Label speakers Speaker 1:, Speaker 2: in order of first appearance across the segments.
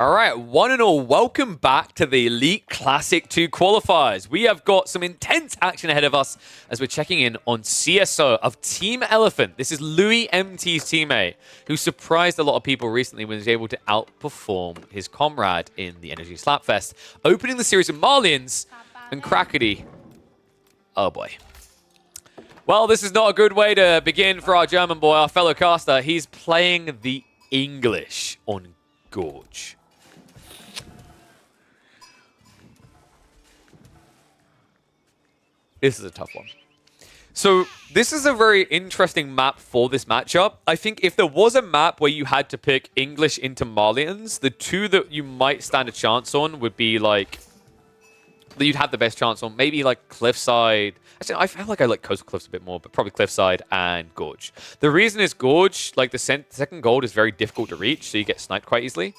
Speaker 1: All right, one and all, welcome back to the Elite Classic 2 qualifiers. We have got some intense action ahead of us as we're checking in on CSO of Team Elephant. This is Louis MT's teammate, who surprised a lot of people recently when he was able to outperform his comrade in the Energy Slapfest, opening the series of Marlians and Crackedy. Oh boy. Well, this is not a good way to begin for our German boy, our fellow caster. He's playing the English on Gorge. This is a tough one. So this is a very interesting map for this matchup. I think if there was a map where you had to pick English into Marlians, the two that you might stand a chance on would be like, that you'd have the best chance on, maybe like Cliffside. Actually, I feel like I like Coastal Cliffs a bit more, but probably Cliffside and Gorge. The reason is Gorge, like the second gold is very difficult to reach, so you get sniped quite easily.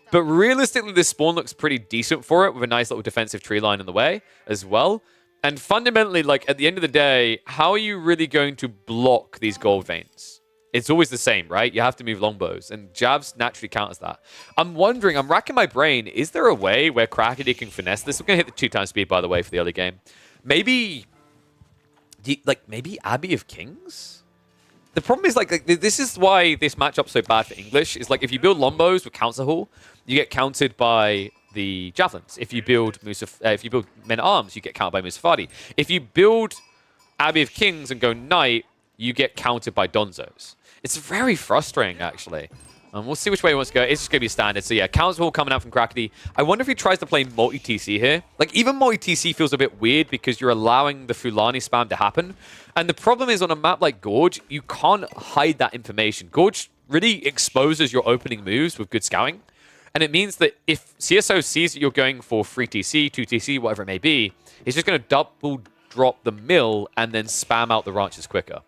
Speaker 1: But realistically, this spawn looks pretty decent for it with a nice little defensive tree line in the way as well. And fundamentally, like at the end of the day, how are you really going to block these gold veins? It's always the same, right? You have to move longbows, and jabs naturally counters that. I'm wondering, I'm racking my brain, is there a way where Crackedy can finesse this? We're going to hit the 2x speed, by the way, for the early game. Maybe, maybe Abbey of Kings? The problem is, like, this is why this matchup's so bad for English, is like, if you build longbows with Council Hall, you get countered by the javelins. If you build men-at-arms, you get countered by Musafadi. If you build Abbey of Kings and go Knight, you get countered by Donzos. It's very frustrating, actually. We'll see which way he wants to go. It's just going to be standard. So yeah, Council Hall coming out from Crackedy. I wonder if he tries to play multi-TC here. Like, even multi-TC feels a bit weird because you're allowing the Fulani spam to happen. And the problem is, on a map like Gorge, you can't hide that information. Gorge really exposes your opening moves with good scouting. And it means that if CSO sees that you're going for 3TC, 2TC, whatever it may be, he's just going to double drop the mill and then spam out the ranches quicker.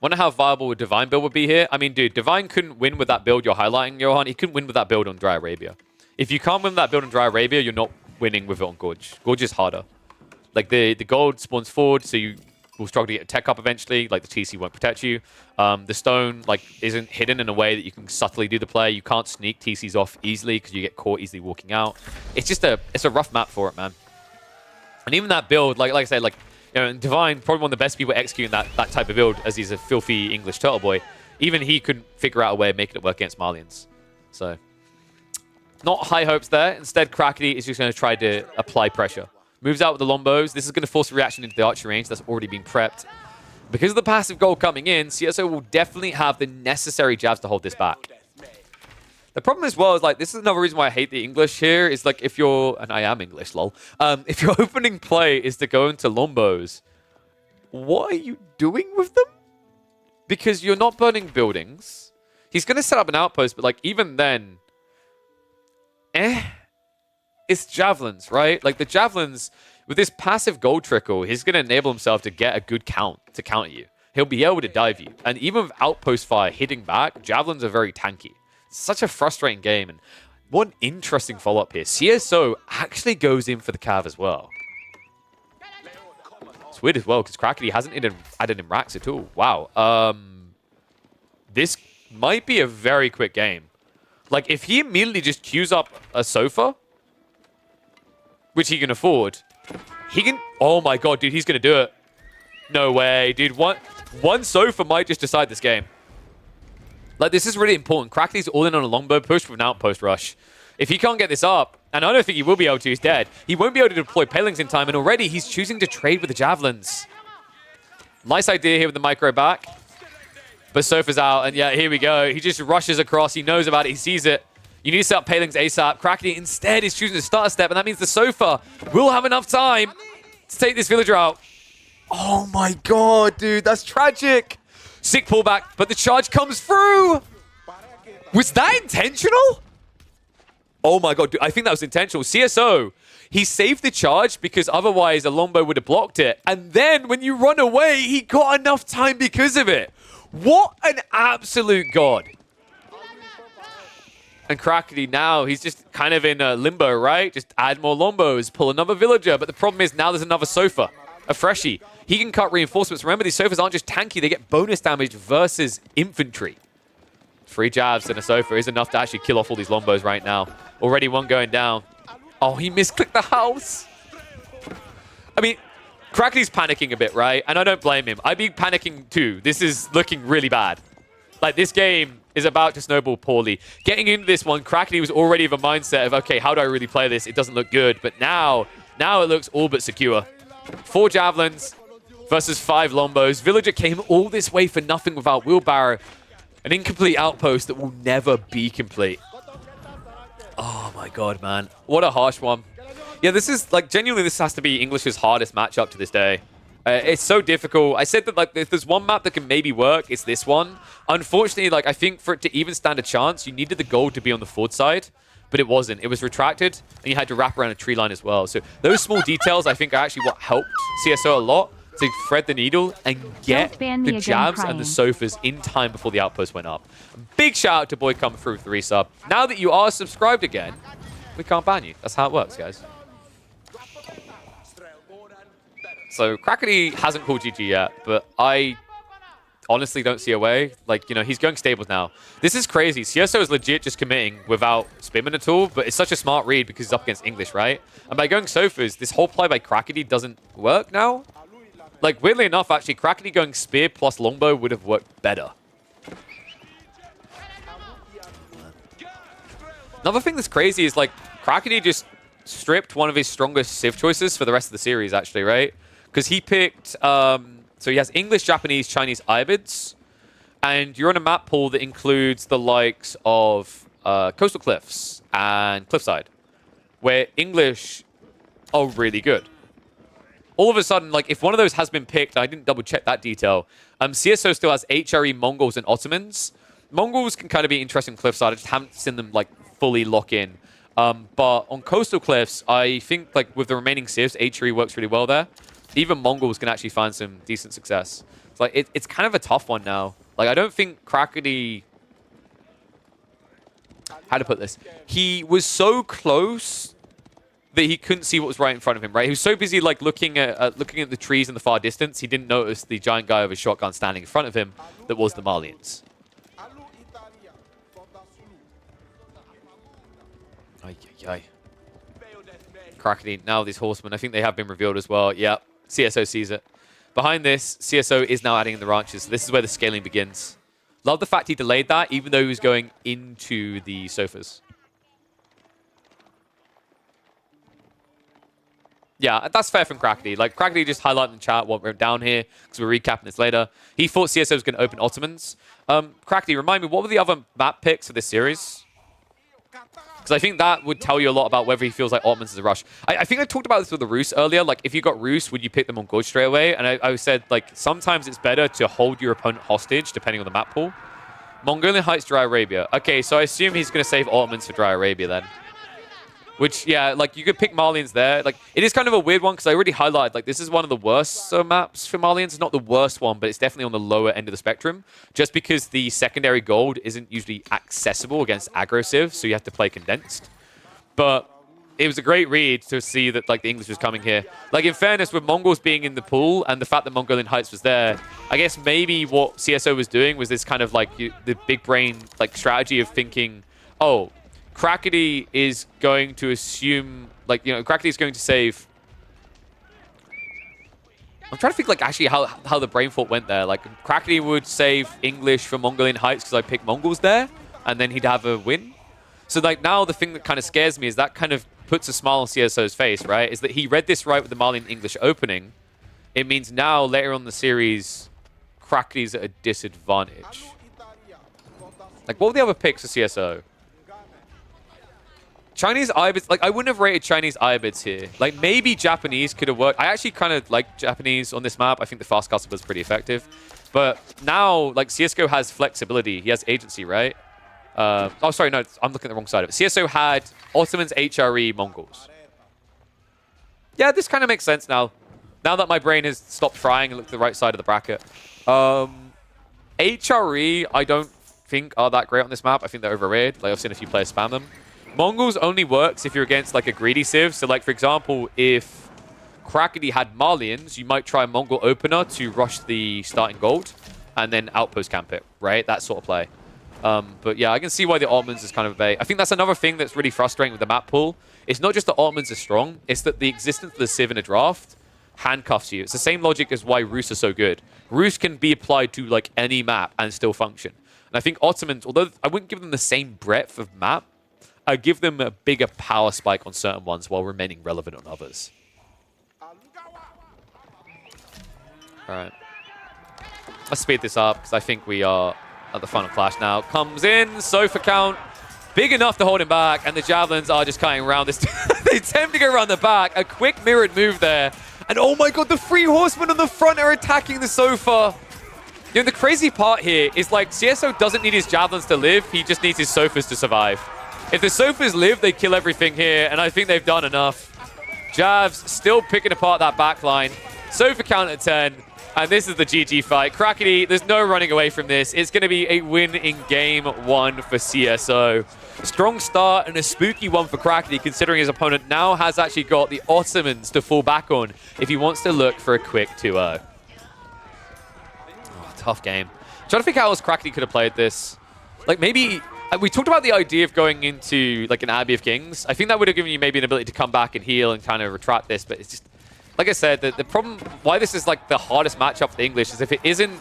Speaker 1: Wonder how viable a Divine build would be here. I mean, dude, Divine couldn't win with that build you're highlighting, Johan. He couldn't win with that build on Dry Arabia. If you can't win with that build on Dry Arabia, you're not winning with it on Gorge. Gorge is harder. Like, the gold spawns forward, so you will struggle to get a tech up eventually. Like, the TC won't protect you. The stone, like, isn't hidden in a way that you can subtly do the play. You can't sneak TCs off easily because you get caught easily walking out. It's just it's a rough map for it, man. And even that build, like I said, like, you know, and Divine, probably one of the best people executing that type of build, as he's a filthy English turtle boy. Even he couldn't figure out a way of making it work against Marlians. So, not high hopes there. Instead, Crackedy is just going to try to apply pressure. Moves out with the longbows. This is going to force a reaction into the archery range that's already been prepped. Because of the passive gold coming in, CSO will definitely have the necessary jabs to hold this back. The problem as well is, like, this is another reason why I hate the English here, is like, if you're, and I am English, lol. If your opening play is to go into longbows, what are you doing with them? Because you're not burning buildings. He's going to set up an outpost, but like, even then, it's javelins, right? Like, the javelins, with this passive gold trickle, he's going to enable himself to get a good count to counter you. He'll be able to dive you. And even with outpost fire hitting back, javelins are very tanky. Such a frustrating game. And one interesting follow-up here. CSO actually goes in for the Cav as well. It's weird as well, because Crackedy hasn't added in racks at all. Wow. This might be a very quick game. Like, if he immediately just queues up a sofa, which he can afford, he can... Oh my god, dude, he's going to do it. No way, dude. One sofa might just decide this game. Like, this is really important. Crackedy's all in on a longbow push with an outpost rush. If he can't get this up, and I don't think he will be able to, he's dead. He won't be able to deploy palings in time, and already he's choosing to trade with the javelins. Nice idea here with the micro back. But Sofa's out, and yeah, here we go. He just rushes across. He knows about it. He sees it. You need to set up palings ASAP. Crackedy instead is choosing to start a step, and that means the Sofa will have enough time to take this villager out. Oh my god, dude. That's tragic. Sick pullback, but the charge comes through. Was that intentional? Oh my god, dude, I think that was intentional. CSO, he saved the charge because otherwise a longbow would have blocked it. And then when you run away, he got enough time because of it. What an absolute god. And Crackedy now, he's just kind of in limbo, right? Just add more longbows, pull another villager. But the problem is now there's another Sofa, a freshie. He can cut reinforcements. Remember, these Sofas aren't just tanky. They get bonus damage versus infantry. 3 jabs and a Sofa is enough to actually kill off all these Lombos right now. Already one going down. Oh, he misclicked the house. I mean, Crackedy's panicking a bit, right? And I don't blame him. I'd be panicking too. This is looking really bad. Like, this game is about to snowball poorly. Getting into this one, Crackedy was already of a mindset of, okay, how do I really play this? It doesn't look good. But now it looks all but secure. 4 Javelins versus 5 Lombos. Villager came all this way for nothing without Wheelbarrow. An incomplete outpost that will never be complete. Oh my god, man. What a harsh one. Yeah, this is, like, genuinely, this has to be English's hardest matchup to this day. It's so difficult. I said that, like, if there's one map that can maybe work, it's this one. Unfortunately, like, I think for it to even stand a chance, you needed the gold to be on the forward side, but it wasn't. It was retracted, and you had to wrap around a tree line as well. So those small details, I think, are actually what helped CSO a lot to thread the needle and get the jabs and the Sofas in time before the outpost went up. Big shout out to Boy Come Through 3 sub. Now that you are subscribed again, we can't ban you. That's how it works, guys. So Crackedy hasn't called GG yet, but I honestly don't see a way. Like, you know, he's going stables now. This is crazy. CSO is legit just committing without spinning at all, but it's such a smart read because he's up against English, right? And by going Sofas, this whole play by Crackedy doesn't work now. Like, weirdly enough, actually, Crackedy going Spear plus Longbow would have worked better. Another thing that's crazy is, like, Crackedy just stripped one of his strongest Civ choices for the rest of the series, actually, right? Because he picked, so he has English, Japanese, Chinese Ibids, and you're on a map pool that includes the likes of Coastal Cliffs and Cliffside, where English are really good. All of a sudden, like, if one of those has been picked, I didn't double check that detail, CSO still has HRE, Mongols, and Ottomans. Mongols can kind of be interesting Cliffside. I just haven't seen them, like, fully lock in. But on Coastal Cliffs, I think, like, with the remaining civs, HRE works really well there. Even Mongols can actually find some decent success. It's like, it's kind of a tough one now. Like, I don't think Crackedy... How to put this? He was so close that he couldn't see what was right in front of him, right? He was so busy, like, looking at the trees in the far distance, he didn't notice the giant guy with a shotgun standing in front of him that was the Malians. Ay, ay, ay. Crackedy, now these horsemen, I think they have been revealed as well. Yeah, CSO sees it. Behind this, CSO is now adding in the ranches. This is where the scaling begins. Love the fact he delayed that, even though he was going into the Sofas. Yeah, that's fair from Crackedy. Like, Crackedy just highlighted in the chat what went down here, because we're recapping this later. He thought CSO was going to open Ottomans. Crackedy, remind me, what were the other map picks for this series? Because I think that would tell you a lot about whether he feels like Ottomans is a rush. I think I talked about this with the Rus earlier. Like, if you got Rus, would you pick them on Gorge straight away? And I said, like, sometimes it's better to hold your opponent hostage, depending on the map pool. Mongolian Heights, Dry Arabia. Okay, so I assume he's going to save Ottomans for Dry Arabia then. Which, yeah, like, you could pick Malians there. Like, it is kind of a weird one, because I already highlighted, like, this is one of the worst maps for Malians. It's not the worst one, but it's definitely on the lower end of the spectrum. Just because the secondary gold isn't usually accessible against aggro civ, so you have to play condensed. But it was a great read to see that, like, the English was coming here. Like, in fairness, with Mongols being in the pool and the fact that Mongolian Heights was there, I guess maybe what CSO was doing was this kind of, like, the big brain, like, strategy of thinking, oh, Crackedy is going to assume, like, you know, Crackedy is going to save... I'm trying to think, like, actually how the brain thought went there. Like, Crackedy would save English for Mongolian Heights because I picked Mongols there, and then he'd have a win. So, like, now the thing that kind of scares me is that kind of puts a smile on CSO's face, right? Is that he read this right with the Malian English opening. It means now, later on in the series, Crackedy's at a disadvantage. Like, what were the other picks for CSO? Chinese Ibids, like, I wouldn't have rated Chinese Ibids here. Like, maybe Japanese could have worked. I actually kind of like Japanese on this map. I think the fast castle was pretty effective. But now, like, CSGO has flexibility. He has agency, right? Oh, sorry, no, I'm looking at the wrong side of it. CSO had Ottomans, HRE, Mongols. Yeah, this kind of makes sense now. Now that my brain has stopped frying and looked at the right side of the bracket. HRE, I don't think are that great on this map. I think they're overrated. Like, I've seen a few players spam them. Mongols only works if you're against, like, a greedy civ. So, like, for example, if Crackedy had Malians, you might try a Mongol opener to rush the starting gold and then outpost camp it, right? That sort of play. But yeah, I can see why the Ottomans is kind of a bait. I think that's another thing that's really frustrating with the map pool. It's not just the Ottomans are strong, it's that the existence of the Civ in a draft handcuffs you. It's the same logic as why Rus are so good. Rus can be applied to like any map and still function. And I think Ottomans, although I wouldn't give them the same breadth of map, I give them a bigger power spike on certain ones while remaining relevant on others. Alright. Let's speed this up, because I think we are at the final clash now. Comes in, Sofa count, big enough to hold him back, and the Javelins are just cutting around this. They attempt to go around the back. A quick mirrored move there. And oh my god, the 3 horsemen on the front are attacking the Sofa. You know, the crazy part here is like, CSO doesn't need his Javelins to live, he just needs his Sofas to survive. If the Sofas live, they kill everything here, and I think they've done enough. Javs still picking apart that backline. Sofa count at 10. And this is the GG fight. Crackedy, there's no running away from this. It's going to be a win in game 1 for CSO. Strong start and a spooky one for Crackedy, considering his opponent now has actually got the Ottomans to fall back on if he wants to look for a quick 2-0. Oh, tough game. I'm trying to think how else Crackedy could have played this. Like maybe... We talked about the idea of going into like an Abbey of Kings. I think that would have given you maybe an ability to come back and heal and kind of retract this, but it's just... Like I said, the problem, why this is like the hardest matchup for the English is if it isn't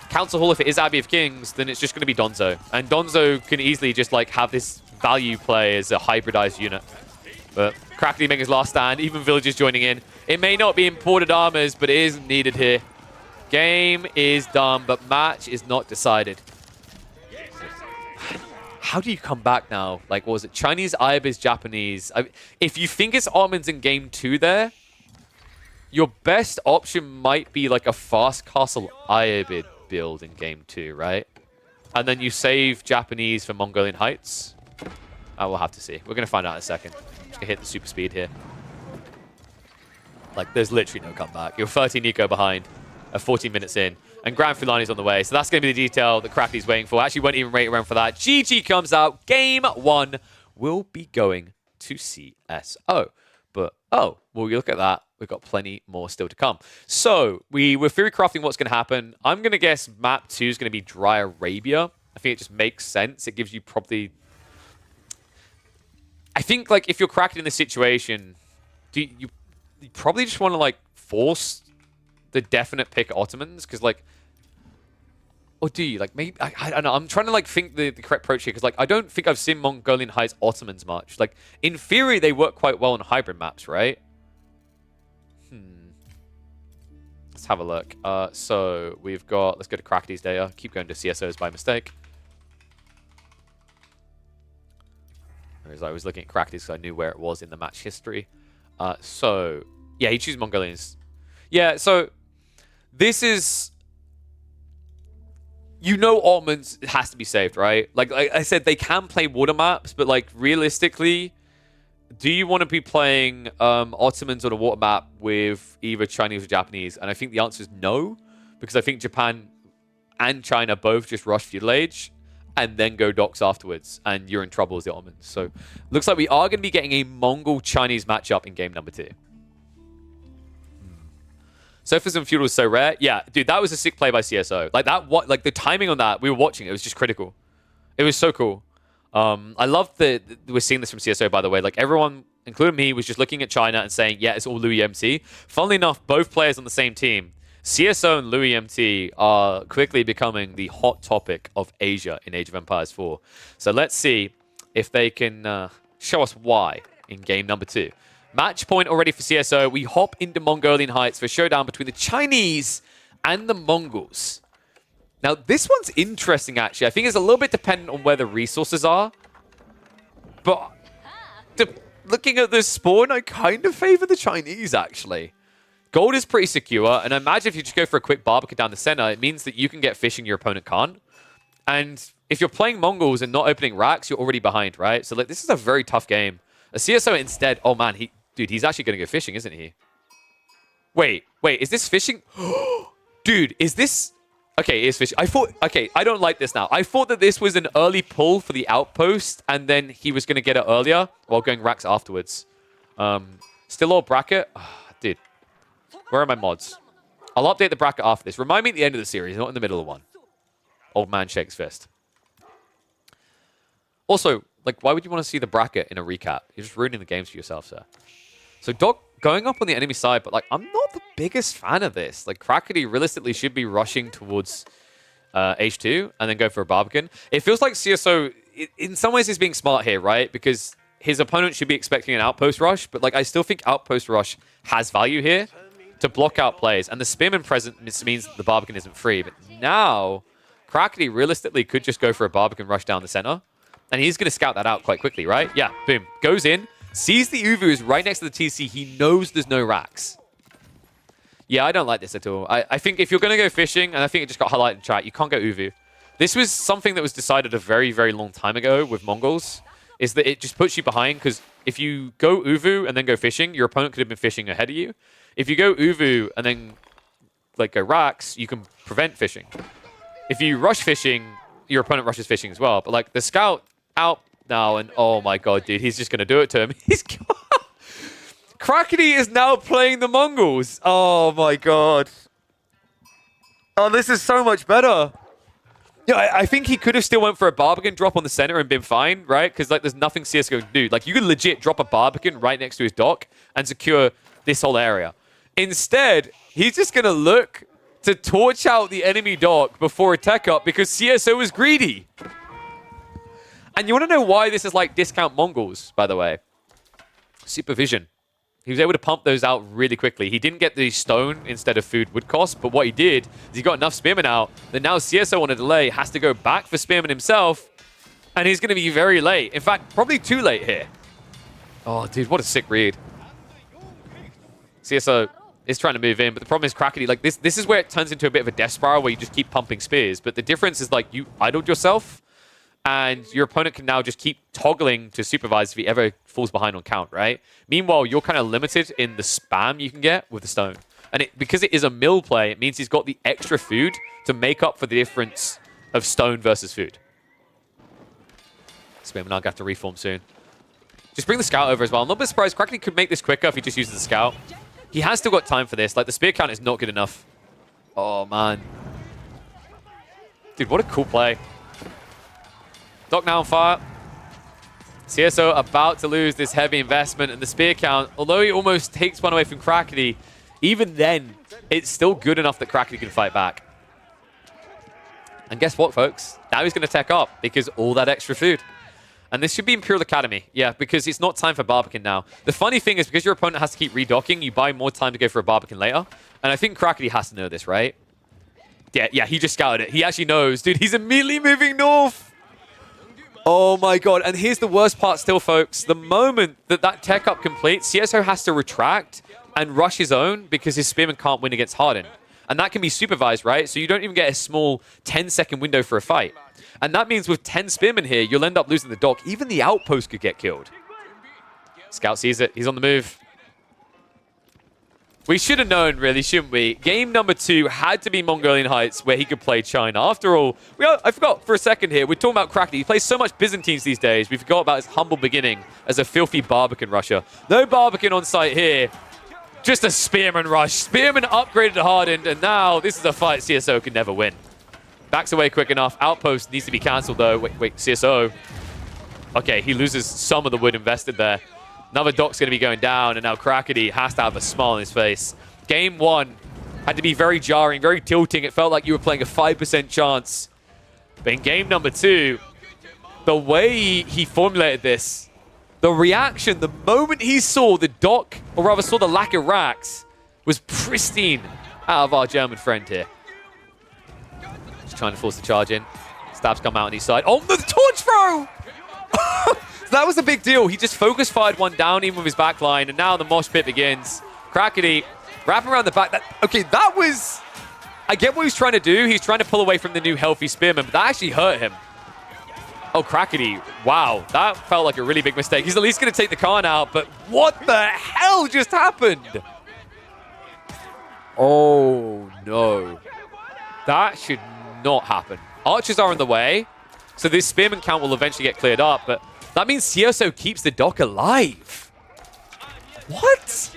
Speaker 1: Council Hall, if it is Abbey of Kings, then it's just going to be Donzo. And Donzo can easily just like have this value play as a hybridized unit. But Crackedy making his last stand, even villagers joining in. It may not be imported armors, but it is needed here. Game is done, but match is not decided. How do you come back now? Like, what was it? Chinese, Ibis, Japanese. If you think it's Ottomans in game 2 there, your best option might be like a fast castle Iabid build in game 2, right? And then you save Japanese for Mongolian Heights. I will have to see. We're going to find out in a second. Just going to hit the super speed here. Like, there's literally no comeback. You're 13 eco behind at 14 minutes in. And Grand Fulani's on the way. So that's going to be the detail that Crackedy's waiting for. Actually, won't even wait around for that. GG comes out. Game 1 will be going to CSO. But, oh, well, you look at that. We've got plenty more still to come. So, we're theory crafting what's going to happen. I'm going to guess map 2 is going to be Dry Arabia. I think it just makes sense. It gives you probably... I think, like, if you're cracked in this situation, you probably just want to, like, force the definite pick Ottomans? Because, like... Or do you? Like, maybe... I don't know. I'm trying to, like, think the correct approach here. Because, like, I don't think I've seen Mongolian Heights Ottomans much. Like, in theory, they work quite well on hybrid maps, right? Let's have a look. So we've got... Let's go to Crackedy's data. Keep going to CSOs by mistake. Whereas I was looking at Crackedy's because I knew where it was in the match history. So, yeah, he chooses Mongolians. Yeah, so this is... You know Ottomans has to be saved, right? Like I said, they can play water maps, but like realistically... Do you want to be playing Ottomans on a water map with either Chinese or Japanese? And I think the answer is no, because I think Japan and China both just rush feudal age and then go docks afterwards, and you're in trouble as the Ottomans. So looks like we are going to be getting a Mongol-Chinese matchup in game number 2. Sofas and feudal is so rare. Yeah, dude, that was a sick play by CSO. Like that, like the timing on that, we were watching, it was just critical. It was so cool. I love that we're seeing this from CSO, by the way. Like, everyone, including me, was just looking at China and saying, yeah, it's all Louis MT. Funnily enough, both players on the same team, CSO and Louis MT, are quickly becoming the hot topic of Asia in Age of Empires 4. So let's see if they can show us why in game number 2. Match point already for CSO. We hop into Mongolian Heights for a showdown between the Chinese and the Mongols. Now, this one's interesting, actually. I think it's a little bit dependent on where the resources are. But looking at this spawn, I kind of favor the Chinese, actually. Gold is pretty secure. And I imagine if you just go for a quick barbecue down the center, it means that you can get fishing your opponent can't. And if you're playing Mongols and not opening racks, you're already behind, right? So like, this is a very tough game. A CSO instead... Oh, man. Dude, he's actually going to go fishing, isn't he? Wait. Is this fishing? Dude, is this... Okay, it is fishing. Okay, I don't like this now. I thought that this was an early pull for the outpost, and then he was going to get it earlier while going racks afterwards. Still all bracket? Oh, dude, where are my mods? I'll update the bracket after this. Remind me at the end of the series, not in the middle of one. Old man shakes fist. Also, like, why would you want to see the bracket in a recap? You're just ruining the games for yourself, sir. So Doc going up on the enemy side, but like, I'm not the biggest fan of this. Like, Crackedy realistically should be rushing towards H2 and then go for a Barbican. It feels like CSO, in some ways, is being smart here, right? Because his opponent should be expecting an outpost rush, but like, I still think outpost rush has value here to block out plays. And the Spearman presence means that the Barbican isn't free. But now, Crackedy realistically could just go for a Barbican rush down the center. And he's going to scout that out quite quickly, right? Yeah, boom. Goes in, sees the Uvu is right next to the TC. He knows there's no racks. Yeah, I don't like this at all. I think if you're going to go fishing, and I think it just got highlighted in chat, you can't go Uvu. This was something that was decided a very, very long time ago with Mongols, is that it just puts you behind, because if you go Uvu and then go fishing, your opponent could have been fishing ahead of you. If you go Uvu and then like go racks, you can prevent fishing. If you rush fishing, your opponent rushes fishing as well. But like the scout out now, and oh my god, dude, he's just going to do it to him. He's Crackedy is now playing the Mongols. Oh my god. Oh, this is so much better. Yeah, I think he could have still went for a Barbican drop on the center and been fine, right? Because like there's nothing CSGO can do. Like you can legit drop a Barbican right next to his dock and secure this whole area. Instead, he's just going to look to torch out the enemy dock before a tech up because CSO is greedy. And you want to know why this is like discount Mongols, by the way? Supervision. He was able to pump those out really quickly. He didn't get the stone instead of food would cost, but what he did is he got enough Spearmen out that now CSO on a delay has to go back for Spearmen himself, and he's going to be very late. In fact, probably too late here. Oh, dude, what a sick read. CSO is trying to move in, but the problem is Crackedy, like this is where it turns into a bit of a death spiral where you just keep pumping spears, but the difference is like you idled yourself, and your opponent can now just keep toggling to supervise if he ever falls behind on count, right? Meanwhile, you're kind of limited in the spam you can get with the stone. And because it is a mill play, it means he's got the extra food to make up for the difference of stone versus food. Spearman are going to have to reform soon. Just bring the scout over as well. I'm not a bit surprised. Crackedy could make this quicker if he just uses the scout. He has still got time for this. Like, the spear count is not good enough. Oh, man. Dude, what a cool play. Dock now on fire. CSO about to lose this heavy investment, and the spear count, although he almost takes one away from Crackedy, even then, it's still good enough that Crackedy can fight back. And guess what, folks? Now he's going to tech up because all that extra food. And this should be Imperial Academy. Yeah, because it's not time for Barbican now. The funny thing is, because your opponent has to keep redocking, you buy more time to go for a Barbican later. And I think Crackedy has to know this, right? Yeah, he just scouted it. He actually knows. Dude, he's immediately moving north. Oh my god, and here's the worst part still, folks. The moment that tech up completes, CSO has to retract and rush his own because his Spearman can't win against Harden. And that can be supervised, right? So you don't even get a small 10-second window for a fight. And that means with 10 Spearmen here, you'll end up losing the dock. Even the outpost could get killed. Scout sees it. He's on the move. We should have known, really, shouldn't we? Game number 2 had to be Mongolian Heights, where he could play China. After all, I forgot for a second here, we're talking about Crackedy. He plays so much Byzantines these days, we forgot about his humble beginning as a filthy Barbican rusher. No Barbican on site here. Just a Spearman rush. Spearman upgraded to Hardened, and now this is a fight CSO can never win. Backs away quick enough. Outpost needs to be cancelled, though. Wait, CSO. Okay, he loses some of the wood invested there. Another dock's going to be going down, and now Crackedy has to have a smile on his face. Game 1 had to be very jarring, very tilting. It felt like you were playing a 5% chance. But in game number 2, the way he formulated this, the reaction, the moment he saw the dock, or rather saw the lack of racks, was pristine out of our German friend here. Just trying to force the charge in. Stabs come out on his side. Oh, the torch throw! So that was a big deal. He just focus fired one down even with his back line, and now the mosh pit begins. Crackedy wrapping around the back. That was... I get what he's trying to do. He's trying to pull away from the new healthy Spearman, but that actually hurt him. Oh, Crackedy. Wow. That felt like a really big mistake. He's at least going to take the Khan out, but what the hell just happened? Oh, no. That should not happen. Archers are in the way, so this Spearman count will eventually get cleared up, but that means CSO keeps the dock alive. What?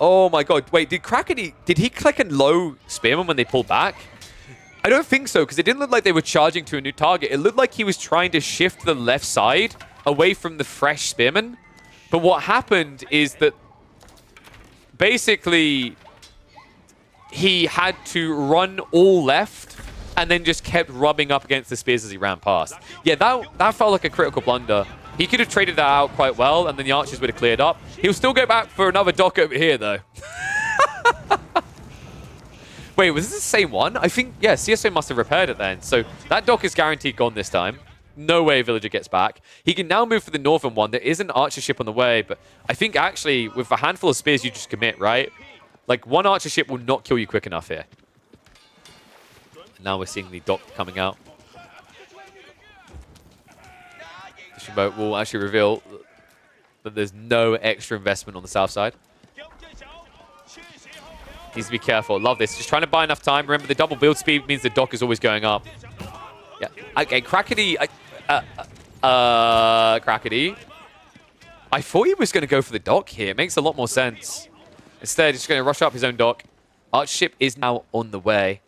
Speaker 1: Oh my god. Wait, did Crackedy... Did he click a low Spearman when they pulled back? I don't think so, because it didn't look like they were charging to a new target. It looked like he was trying to shift the left side away from the fresh spearman. But what happened is that basically he had to run all left and then just kept rubbing up against the spears as he ran past. Yeah, that felt like a critical blunder. He could have traded that out quite well, and then the archers would have cleared up. He'll still go back for another dock over here, though. Wait, was this the same one? I think, yeah, CsOH must have repaired it then. So that dock is guaranteed gone this time. No way Villager gets back. He can now move for the northern one. There is an archer ship on the way, but I think actually with a handful of spears, you just commit, right? Like, one archer ship will not kill you quick enough here. And now we're seeing the dock coming out. Fishing boat will actually reveal that there's no extra investment on the south side. Needs to be careful. Love this. Just trying to buy enough time. Remember, the double build speed means the dock is always going up. Yeah. Okay, Crackedy. Crackedy. I thought he was going to go for the dock here. It makes a lot more sense. Instead, he's just going to rush up his own dock. Archer ship is now on the way.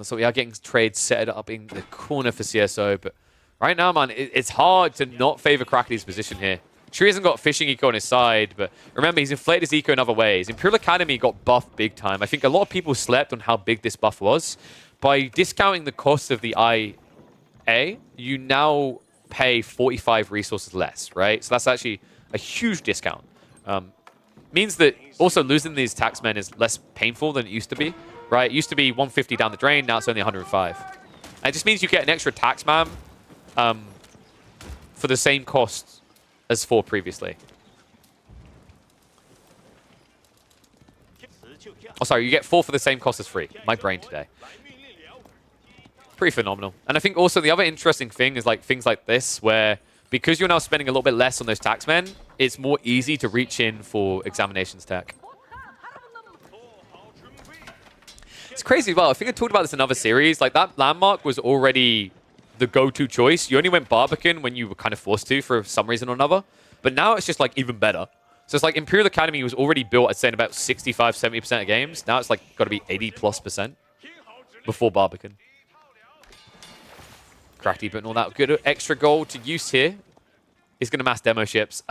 Speaker 1: So we are getting trades set up in the corner for CsOH. But right now, man, it's hard to not favor Crackedy's position here. Sure, he hasn't got fishing eco on his side, but remember, he's inflated his eco in other ways. Imperial Academy got buffed big time. I think a lot of people slept on how big this buff was. By discounting the cost of the IA, you now pay 45 resources less, right? So that's actually a huge discount. Means that also losing these taxmen is less painful than it used to be, right? It used to be 150 down the drain, now it's only 105. And it just means you get an extra taxman for the same cost as 4 previously. Oh, sorry, you get 4 for the same cost as 3. My brain today. Pretty phenomenal. And I think also the other interesting thing is like things like this, where because you're now spending a little bit less on those taxmen, it's more easy to reach in for examinations tech. It's crazy as well. I think I talked about this in another series. Like, that landmark was already the go-to choice. You only went Barbican when you were kind of forced to for some reason or another. But now it's just like even better. So it's like Imperial Academy was already built, I'd say, in about 65, 70% of games. Now it's like got to be 80+% before Barbican. Crackedy putting all that good extra gold to use here. He's going to mass demo ships.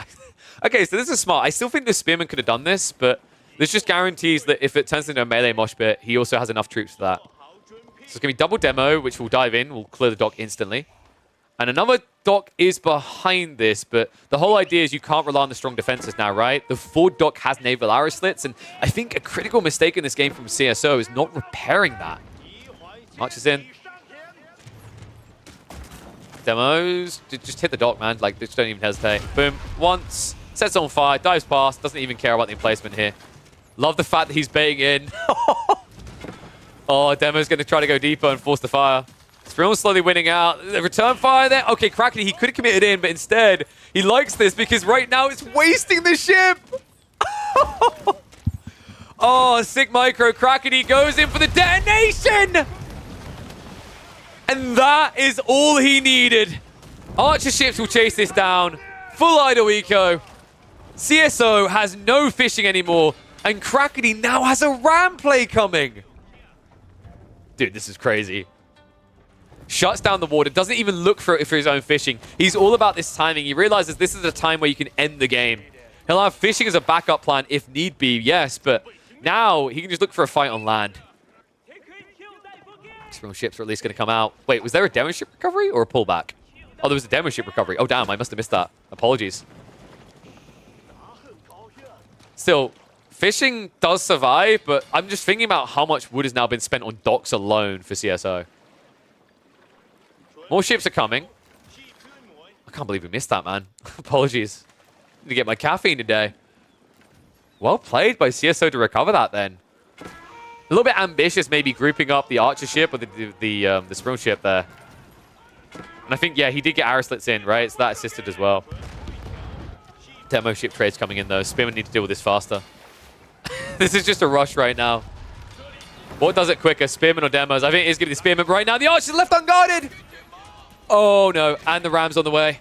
Speaker 1: Okay, so this is smart. I still think the Spearman could have done this, but this just guarantees that if it turns into a melee mosh pit, he also has enough troops for that. So it's going to be double demo, which will dive in. We'll clear the dock instantly. And another dock is behind this, but the whole idea is you can't rely on the strong defenses now, right? The forward dock has naval arrow slits, and I think a critical mistake in this game from CsOH is not repairing that. Marches in. Demos. Just hit the dock, man. Like, just don't even hesitate. Boom. Once. Sets on fire. Dives past. Doesn't even care about the emplacement here. Love the fact that he's baiting in. Oh, Demo's going to try to go deeper and force the fire. Sprill's slowly winning out. The return fire there. Okay, Crackedy, he could have committed in, but instead, he likes this because right now it's wasting the ship. Oh, sick micro. Crackedy goes in for the detonation. And that is all he needed. Archer ships will chase this down. Full idle eco. CsOH has no fishing anymore. And Crackedy now has a ram play coming. Dude, this is crazy. Shuts down the water. Doesn't even look for his own fishing. He's all about this timing. He realizes this is a time where you can end the game. He'll have fishing as a backup plan if need be, yes. But now he can just look for a fight on land. External ships are at least going to come out. Wait, was there a demo ship recovery or a pullback? Oh, there was a demo ship recovery. Oh, damn. I must have missed that. Apologies. Still, fishing does survive, but I'm just thinking about how much wood has now been spent on docks alone for CsOH. More ships are coming. I can't believe we missed that, man. Apologies. Need to get my caffeine today. Well played by CsOH to recover that then. A little bit ambitious, maybe grouping up the archer ship with the sprung ship there. And I think, yeah, he did get arrow slits in, right? So that assisted as well. Demo ship trades coming in, though. Spearmen need to deal with this faster. This is just a rush right now. What does it quicker, Spearmen or demos? I think it is going to be the Spearmen right now. The archer's left unguarded! Oh, no. And the Rams on the way.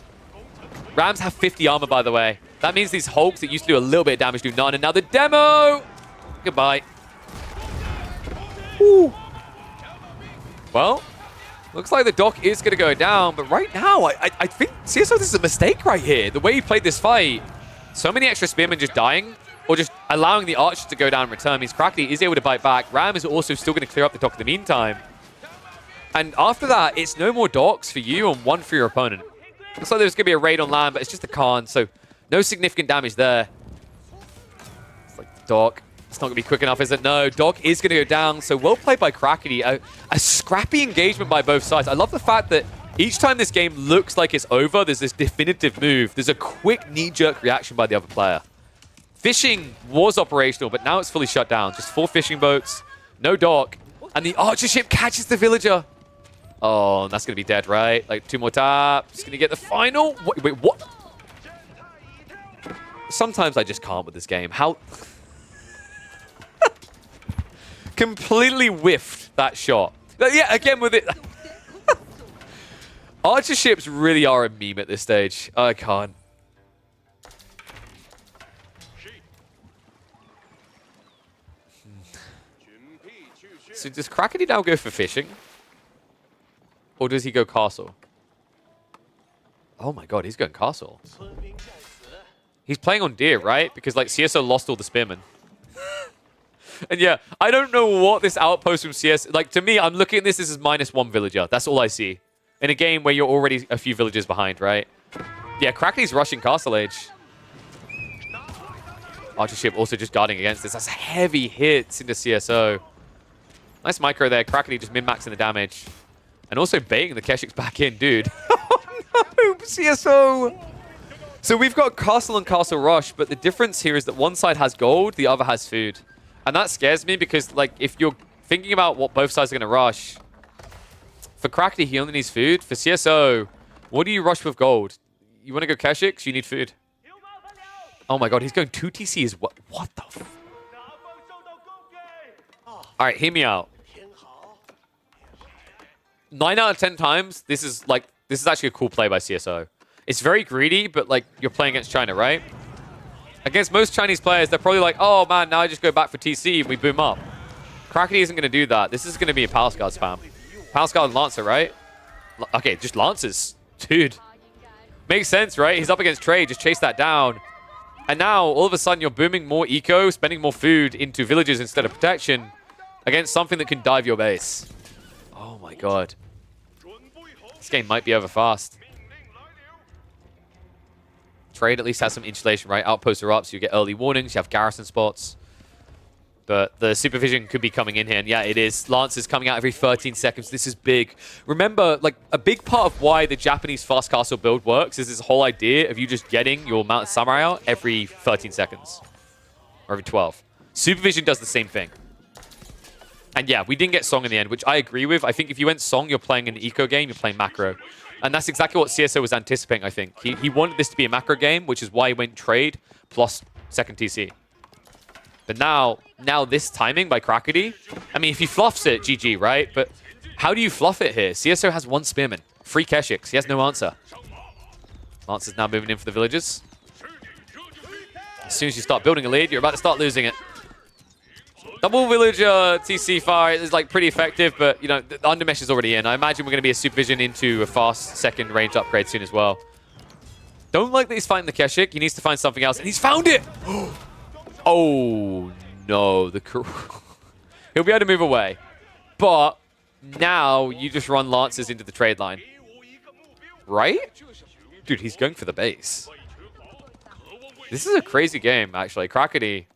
Speaker 1: Rams have 50 armor, by the way. That means these Hulks that used to do a little bit of damage do none. And now the demo! Goodbye. Ooh. Well, looks like the dock is going to go down, but right now, I think CsOH, this is a mistake right here. The way he played this fight, so many extra spearmen just dying, or just allowing the archers to go down in return means Crackedy is able to bite back. Ram is also still going to clear up the dock in the meantime. And after that, it's no more docks for you and one for your opponent. Looks like there's going to be a raid on land, but it's just a Khan, so no significant damage there. It's like the dock. It's not going to be quick enough, is it? No, dock is going to go down, so well played by Crackedy. A scrappy engagement by both sides. I love the fact that each time this game looks like it's over, there's this definitive move. There's a quick knee-jerk reaction by the other player. Fishing was operational, but now it's fully shut down. Just 4 fishing boats, no dock, and the archer ship catches the villager. Oh, and that's going to be dead, right? Like, 2 more taps. Going to get the final. Wait, what? Sometimes I just can't with this game. How... Completely whiffed that shot. Yeah, again with it. Archer ships really are a meme at this stage. I can't. So does Crackedy now go for fishing? Or does he go castle? Oh my god, he's going castle. He's playing on deer, right? Because like CsOH lost all the spearmen. And yeah, I don't know what this outpost from CS... Like, to me, I'm looking at this as -1 villager. That's all I see. In a game where you're already a few villages behind, right? Yeah, Crackedy's rushing Castle Age. Archer ship also just guarding against this. That's heavy hits into CsOH. Nice micro there. Crackedy just min-maxing the damage. And also baiting the Keshiks back in, dude. Oh no, CsOH! So we've got Castle and Castle Rush, but the difference here is that one side has gold, the other has food. And that scares me because, like, if you're thinking about what both sides are going to rush, for Crackedy, he only needs food. For CsOH, what do you rush with gold? You want to go Keshiks? You need food. Oh my god, he's going 2 TC as well. What the f... Alright, hear me out. 9 out of 10 times, this is actually a cool play by CsOH. It's very greedy, but, like, you're playing against China, right? Against most Chinese players, they're probably like, oh man, now I just go back for TC and we boom up. Crackedy isn't going to do that. This is going to be a Palace Guard spam. Palace Guard and Lancer, right? Okay, just Lancers. Dude. Makes sense, right? He's up against trade. Just chase that down. And now, all of a sudden, you're booming more eco, spending more food into villages instead of protection against something that can dive your base. Oh my god. This game might be over fast. Trade at least has some insulation, right? Outposts are up, so you get early warnings. You have garrison spots. But the supervision could be coming in here. And yeah, it is. Lancers coming out every 13 seconds. This is big. Remember, like, a big part of why the Japanese fast castle build works is this whole idea of you just getting your mounted samurai out every 13 seconds. Or every 12. Supervision does the same thing. And yeah, we didn't get Song in the end, which I agree with. I think if you went Song, you're playing an eco game, you're playing macro. And that's exactly what CsOH was anticipating, I think. He wanted this to be a macro game, which is why he went trade plus second TC. But now this timing by Crackedy, I mean, if he fluffs it, GG, right? But how do you fluff it here? CsOH has 1 spearman, 3 Keshiks. He has no answer. Lancer's now moving in for the villagers. As soon as you start building a lead, you're about to start losing it. Double villager TC fire is like pretty effective, but you know, the undermesh is already in. I imagine we're going to be a supervision into a fast second range upgrade soon as well. Don't like that he's fighting the Keshik. He needs to find something else, and he's found it! Oh, no. He'll be able to move away. But now you just run Lancers into the trade line. Right? Dude, he's going for the base. This is a crazy game, actually. Crackedy.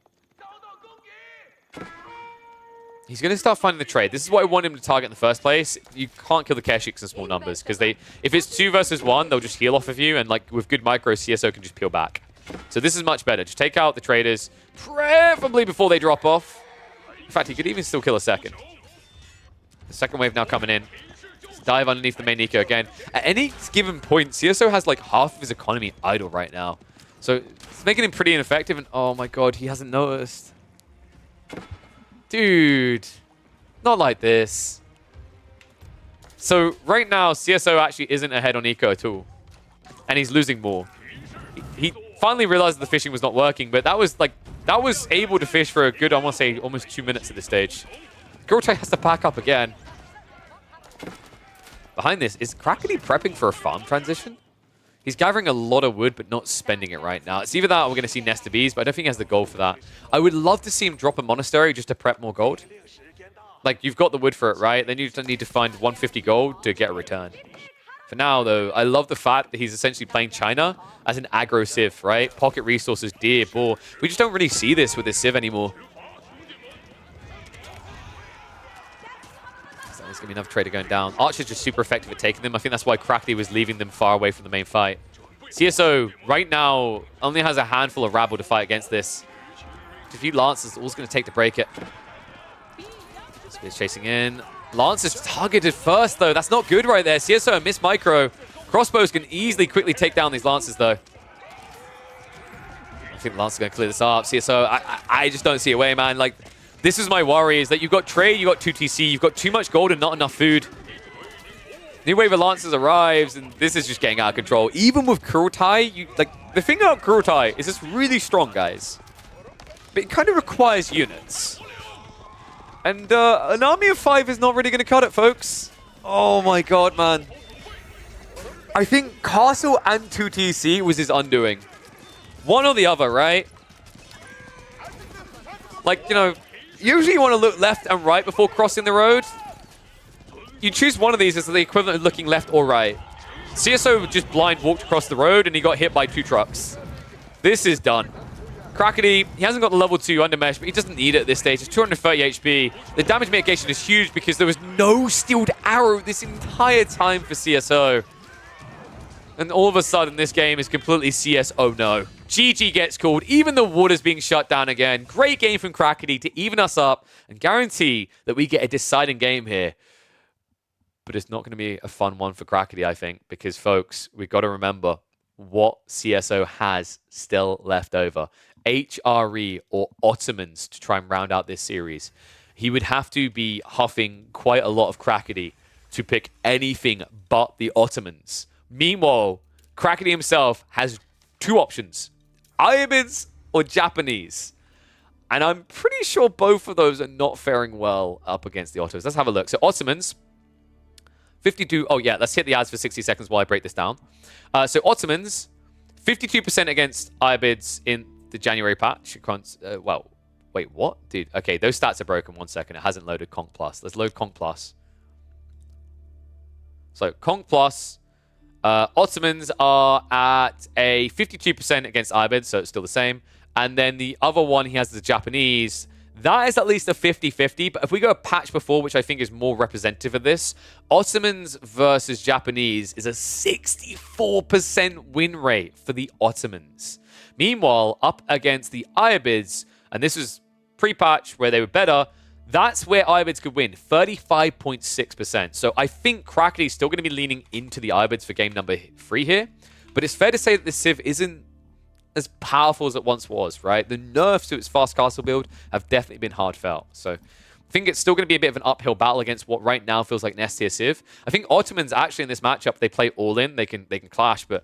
Speaker 1: He's going to start finding the trade. This is what I want him to target in the first place. You can't kill the Keshiks in small numbers, because if it's 2 versus 1, they'll just heal off of you, and like with good micro, CsOH can just peel back. So this is much better. Just take out the traders, preferably before they drop off. In fact, he could even still kill a second. The second wave now coming in. Just dive underneath the main eco again. At any given point, CsOH has like half of his economy idle right now. So it's making him pretty ineffective, and oh my god, he hasn't noticed. Dude, not like this. So right now, CsOH actually isn't ahead on eco at all. And he's losing more. He finally realized the fishing was not working, but that was able to fish for a good, I want to say, almost 2 minutes at this stage. Gortai has to pack up again. behind this, is Crackedy prepping for a farm transition? He's gathering a lot of wood, but not spending it right now. It's either that or we're going to see Nest of Bees, but I don't think he has the gold for that. I would love to see him drop a Monastery just to prep more gold. Like, you've got the wood for it, right? Then you just need to find 150 gold to get a return. For now, though, I love the fact that he's essentially playing China as an aggro Civ, right? Pocket resources, deer, boar. We just don't really see this with this Civ anymore. So there's going to be enough trader going down. Archer's just super effective at taking them. I think that's why Crackedy was leaving them far away from the main fight. CSO, right now, only has a handful of rabble to fight against this. A few Lancers, all's going to take to break it. Spears chasing in. Lance is targeted first, though. That's not good right there. CSO missed micro. Crossbows can easily quickly take down these Lancers, though. I think Lance is going to clear this up. CSO, I just don't see a way, man. Like, this is my worry, is that you've got trade, you've got 2TC, you've got too much gold and not enough food. New wave of Lancers arrives, and this is just getting out of control. Even with Kurultai, the thing about Kurultai is it's really strong, guys. But it kind of requires units. And an army of 5 is not really going to cut it, folks. Oh my god, man. I think Castle and 2TC was his undoing. One or the other, right? Like, you know, usually you want to look left and right before crossing the road. You choose one of these as the equivalent of looking left or right. CSO just blind walked across the road and he got hit by 2 trucks. This is done. Crackedy, he hasn't got the level 2 under mesh, but he doesn't need it at this stage. It's 230 HP. The damage mitigation is huge because there was no steeled arrow this entire time for CSO. And all of a sudden, this game is completely CSO no. GG gets called. Even the water's being shut down again. Great game from Crackedy to even us up and guarantee that we get a deciding game here. But it's not going to be a fun one for Crackedy, I think, because, folks, we've got to remember what CSO has still left over. HRE or Ottomans to try and round out this series. He would have to be huffing quite a lot of Crackedy to pick anything but the Ottomans. Meanwhile, Crackedy himself has 2 options. Iabids or Japanese. And I'm pretty sure both of those are not faring well up against the Ottomans. Let's have a look. So Ottomans, 52. Oh yeah, let's hit the ads for 60 seconds while I break this down. So Ottomans, 52% against Iabids in the January patch. Well, wait, what? Dude, okay, those stats are broken. 1 second. It hasn't loaded Conk Plus. Let's load Conk Plus. So Conk Plus, Ottomans are at a 52% against Iabids, so it's still the same. And then the other one he has the Japanese. That is at least a 50-50, but if we go a patch before, which I think is more representative of this, Ottomans versus Japanese is a 64% win rate for the Ottomans. Meanwhile, up against the Iabids, and this was pre-patch where they were better, that's where Iabids could win, 35.6%. So I think Crackedy is still going to be leaning into the Iabids for game number 3 here, but it's fair to say that this Civ isn't as powerful as it once was, right? The nerfs to its fast castle build have definitely been hard felt. So I think it's still going to be a bit of an uphill battle against what right now feels like an S tier Civ. I think Ottomans actually in this matchup, they play all in. They can clash, but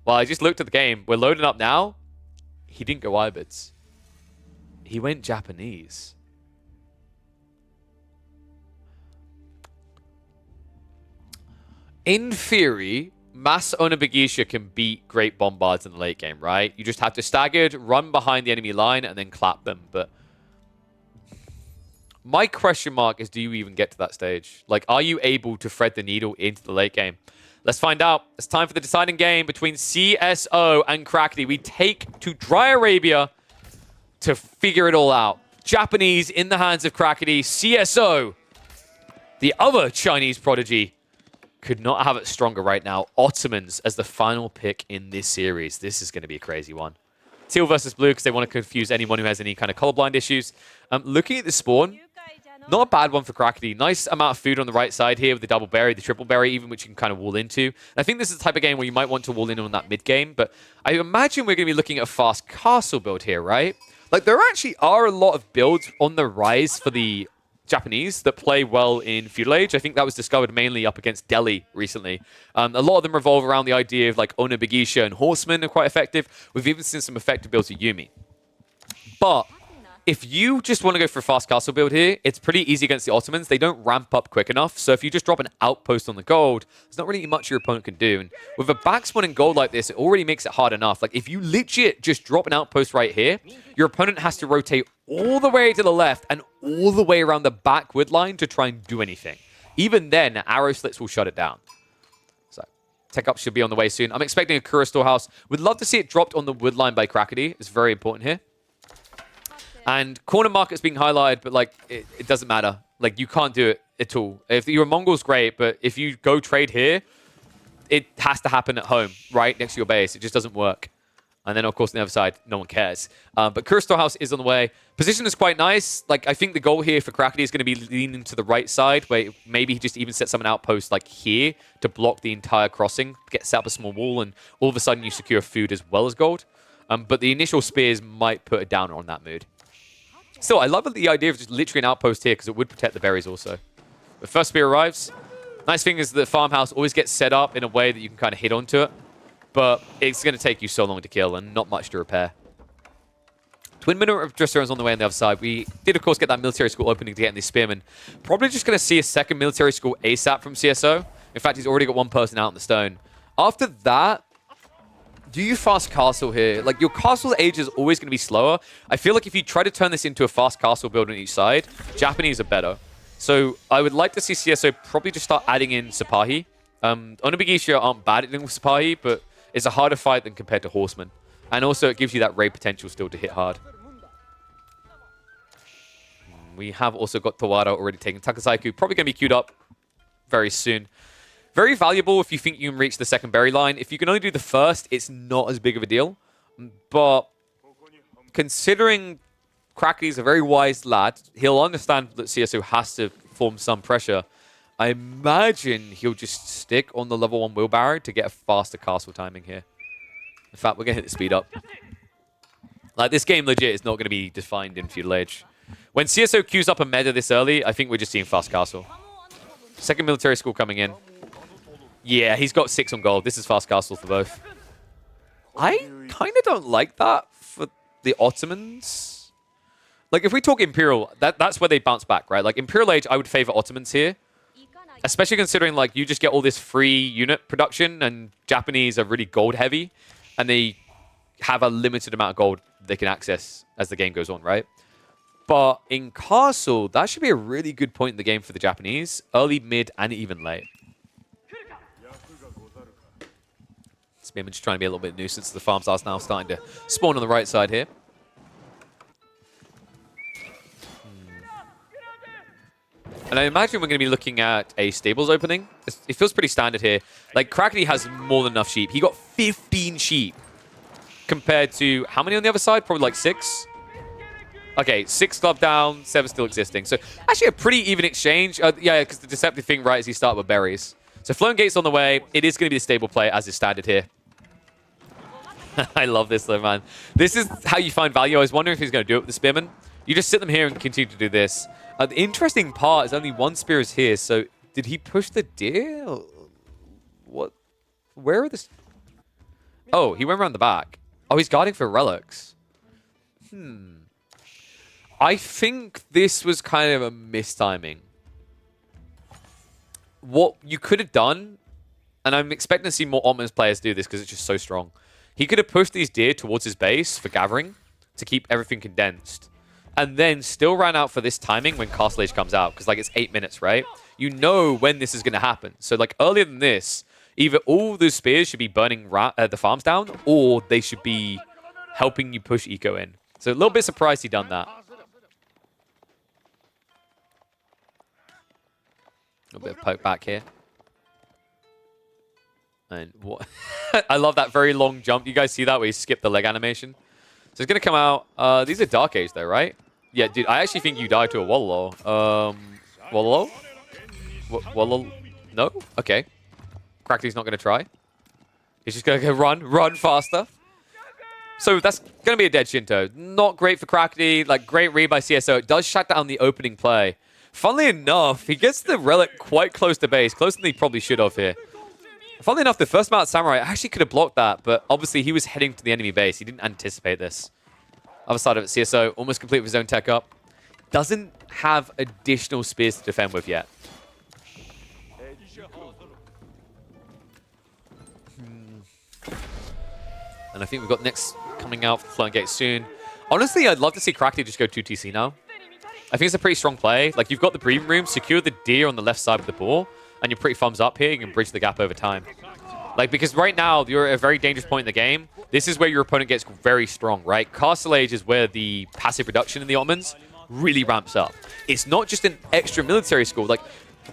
Speaker 1: well, I just looked at the game. We're loading up now. He didn't go Iabids. He went Japanese. In theory, Mass Onabagisha can beat Great Bombards in the late game, right? You just have to staggered, run behind the enemy line, and then clap them. But my question mark is, do you even get to that stage? Like, are you able to thread the needle into the late game? Let's find out. It's time for the deciding game between CSO and Crackedy. We take to Dry Arabia to figure it all out. Japanese in the hands of Crackedy. CSO, the other Chinese prodigy, could not have it stronger right now. Ottomans as the final pick in this series. This is going to be a crazy one. Teal versus blue because they want to confuse anyone who has any kind of colorblind issues. Looking at the spawn, not a bad one for Crackedy. Nice amount of food on the right side here with the double berry, the triple berry, even which you can kind of wall into. And I think this is the type of game where you might want to wall in on that mid game, but I imagine we're going to be looking at a fast castle build here, right? Like, there actually are a lot of builds on the rise for the Japanese that play well in Feudal Age. I think that was discovered mainly up against Delhi recently. A lot of them revolve around the idea of like Onabagisha and Horsemen are quite effective. We've even seen some effective builds of Yumi. But If you just want to go for a fast castle build here, it's pretty easy against the Ottomans. They don't ramp up quick enough. So if you just drop an outpost on the gold, there's not really much your opponent can do. And with a backspawning gold like this, it already makes it hard enough. Like if you legit just drop an outpost right here, your opponent has to rotate all the way to the left and all the way around the back wood line to try and do anything. Even then, arrow slits will shut it down. So tech up should be on the way soon. I'm expecting a Kura storehouse. Would love to see it dropped on the wood line by Crackedy. It's very important here. And corner market's being highlighted, but like it doesn't matter. Like you can't do it at all. If you're a Mongol's great, but if you go trade here, it has to happen at home, right next to your base. It just doesn't work. And then of course on the other side, no one cares. But Kura storehouse is on the way. Position is quite nice. Like I think the goal here for Crackedy is going to be leaning to the right side, where maybe he just even sets up an outpost like here to block the entire crossing, get set up a small wall, and all of a sudden you secure food as well as gold. But the initial spears might put a downer on that mood. Still, I love the idea of just literally an outpost here because it would protect the berries also. The first spear arrives. Nice thing is that the farmhouse always gets set up in a way that you can kind of hit onto it. But it's going to take you so long to kill and not much to repair. Twin Minute of Dressers on the way on the other side. We did, of course, get that military school opening to get in these spearmen. Probably just going to see a second military school ASAP from CSO. In fact, he's already got one person out in the stone. After that, do you fast castle here? Like, your castle age is always going to be slower. I feel like if you try to turn this into a fast castle build on each side, Japanese are better. So I would like to see CSO probably just start adding in Sipahi. Onobugisha aren't bad at dealing with Sipahi, but it's a harder fight than compared to Horsemen. And also, it gives you that raid potential still to hit hard. We have also got Tawara already taking Takasaiku. Probably going to be queued up very soon. Very valuable if you think you can reach the second berry line. If you can only do the first, it's not as big of a deal. But considering Crackedy's a very wise lad, he'll understand that CSO has to form some pressure. I imagine he'll just stick on the level 1 wheelbarrow to get a faster castle timing here. In fact, we're going to hit the speed up. Like, this game legit is not going to be defined in Feudal Age. When CSO queues up a meta this early, I think we're just seeing fast castle. Second military school coming in. Yeah, he's got 6 on gold. This is fast castle for both. I kind of don't like that for the Ottomans. Like, if we talk Imperial, that's where they bounce back, right? Like, Imperial Age, I would favor Ottomans here. Especially considering, like, you just get all this free unit production, and Japanese are really gold heavy, and they have a limited amount of gold they can access as the game goes on, right? But in Castle, that should be a really good point in the game for the Japanese. Early, mid, and even late. Spearman just trying to be a little bit nuisance. The farm star's now starting to spawn on the right side here. And I imagine we're going to be looking at a stables opening. It feels pretty standard here. Like, Crackedy has more than enough sheep. He got 15 sheep compared to how many on the other side? Probably like 6. Okay, 6 club down, 7 still existing. So actually a pretty even exchange. Yeah, because the deceptive thing, right, is he start with berries. So Flown Gate's on the way. It is going to be the stable play as is standard here. I love this though, man. This is how you find value. I was wondering if he's going to do it with the Spearman. You just sit them here and continue to do this. The interesting part is only 1 spear is here. So did he push the deer? What? Where are the... Oh, he went around the back. Oh, he's guarding for relics. I think this was kind of a mistiming. What you could have done, and I'm expecting to see more Ottomans players do this because it's just so strong. He could have pushed these deer towards his base for gathering to keep everything condensed. And then still ran out for this timing when Castle Age comes out. Because, like, it's 8 minutes, right? You know when this is going to happen. So, like, earlier than this, either all those spears should be burning the farms down, or they should be helping you push eco in. So, a little bit surprised he done that. A little bit of poke back here. And what? I love that very long jump. You guys see that where he skipped the leg animation? So it's going to come out. These are Dark Age, though, right? Yeah, dude, I actually think you died to a Wallalo. Wallalo? Wallalo? No? Okay. Crackedy's not going to try. He's just going to go run faster. So that's going to be a dead Shinto. Not great for Crackedy. Like, great read by CSO. It does shut down the opening play. Funnily enough, he gets the relic quite close to base. Closer than he probably should have here. Funnily enough, the first Mount Samurai actually could have blocked that, but obviously he was heading to the enemy base. He didn't anticipate this. Other side of it, CSO almost complete with his own tech up. Doesn't have additional spears to defend with yet. And I think we've got next coming out for the Floating Gate soon. Honestly, I'd love to see Crackedy just go 2TC now. I think it's a pretty strong play. Like, you've got the breathing room, secure the deer on the left side of the ball, and you're pretty thumbs up here. You can bridge the gap over time. Like, because right now, you're at a very dangerous point in the game. This is where your opponent gets very strong, right? Castle Age is where the passive reduction in the Ottomans really ramps up. It's not just an extra military school. Like,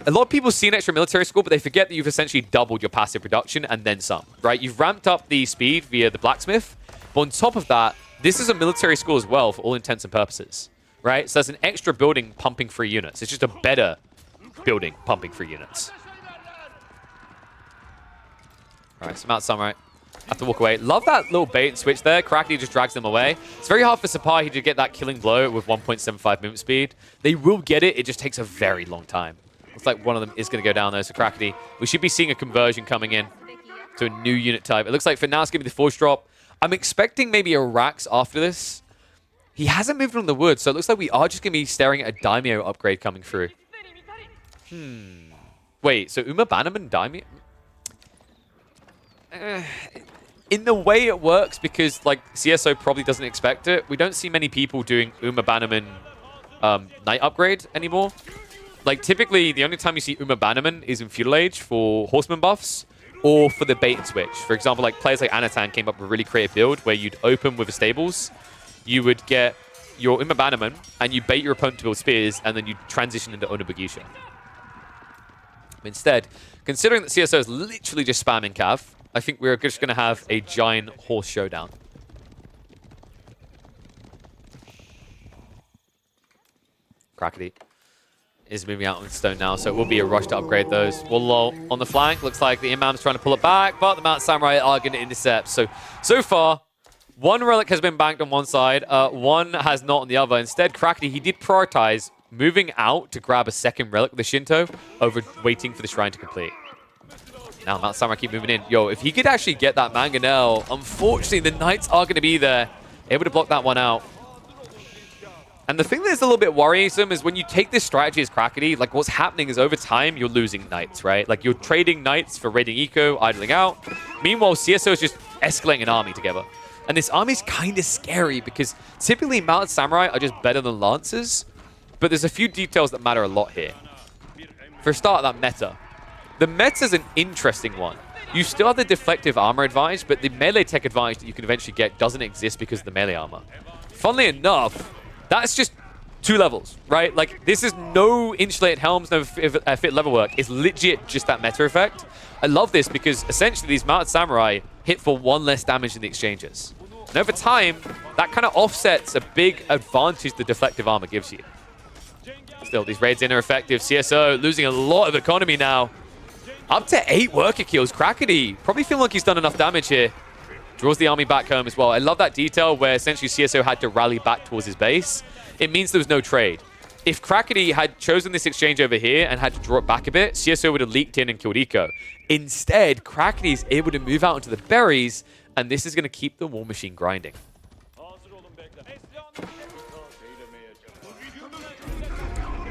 Speaker 1: a lot of people see an extra military school, but they forget that you've essentially doubled your passive reduction and then some, right? You've ramped up the speed via the blacksmith, but on top of that, this is a military school as well for all intents and purposes, right? So there's an extra building pumping 3 units. It's just a better building pumping 3 units. All right, so Mount Samurai have to walk away. Love that little bait and switch there. Crackedy just drags them away. It's very hard for Sapahi to get that killing blow with 1.75 movement speed. They will get it. It just takes a very long time. Looks like one of them is going to go down there. So Crackedy, we should be seeing a conversion coming in to a new unit type. It looks like for now it's going to be the force drop. I'm expecting maybe a Rax after this. He hasn't moved on the wood, so it looks like we are just going to be staring at a Daimyo upgrade coming through. Wait, so Uma Bannerman Daimyo? In the way it works, because like CSO probably doesn't expect it, we don't see many people doing Uma Bannerman Knight upgrade anymore. Like typically the only time you see Uma Bannerman is in Feudal Age for horseman buffs or for the bait and switch. For example, like players like Anatan came up with a really creative build where you'd open with the stables, you would get your Uma Bannerman and you bait your opponent to build spears and then you transition into Onobugisha. Instead, considering that CSO is literally just spamming Cav, I think we're just going to have a giant horse showdown. Crackedy is moving out on stone now, so it will be a rush to upgrade those. Wallow on the flank. Looks like the Imam's trying to pull it back, but the Mount Samurai are going to intercept. So far, one relic has been banked on one side, one has not on the other. Instead, Crackedy, he did prioritize moving out to grab a second relic with the Shinto over waiting for the shrine to complete. Now Mount Samurai keep moving in. Yo, if he could actually get that Mangonel, unfortunately the Knights are going to be there, able to block that one out. And the thing that's a little bit worrisome is when you take this strategy as Crackedy, like what's happening is over time you're losing Knights, right? Like you're trading Knights for raiding eco, idling out. Meanwhile, CSO is just escalating an army together. And this army is kind of scary because typically Mounted Samurai are just better than Lancers, but there's a few details that matter a lot here. For a start, that meta. The meta is an interesting one. You still have the deflective armor advantage, but the melee tech advantage that you can eventually get doesn't exist because of the melee armor. Funnily enough, that's just 2 levels, right? Like, this is no insulated helms, no fit level work. It's legit just that meta effect. I love this because essentially these Mounted Samurai hit for 1 less damage in the exchanges. And over time, that kind of offsets a big advantage the deflective armor gives you. Still, these raids in are effective. CSO losing a lot of economy now. Up to 8 worker kills. Crackedy probably feeling like he's done enough damage here. Draws the army back home as well. I love that detail where essentially CSO had to rally back towards his base. It means there was no trade. If Crackedy had chosen this exchange over here and had to draw it back a bit, CSO would have leaked in and killed Eco. Instead, Crackedy is able to move out into the berries, and this is going to keep the War Machine grinding.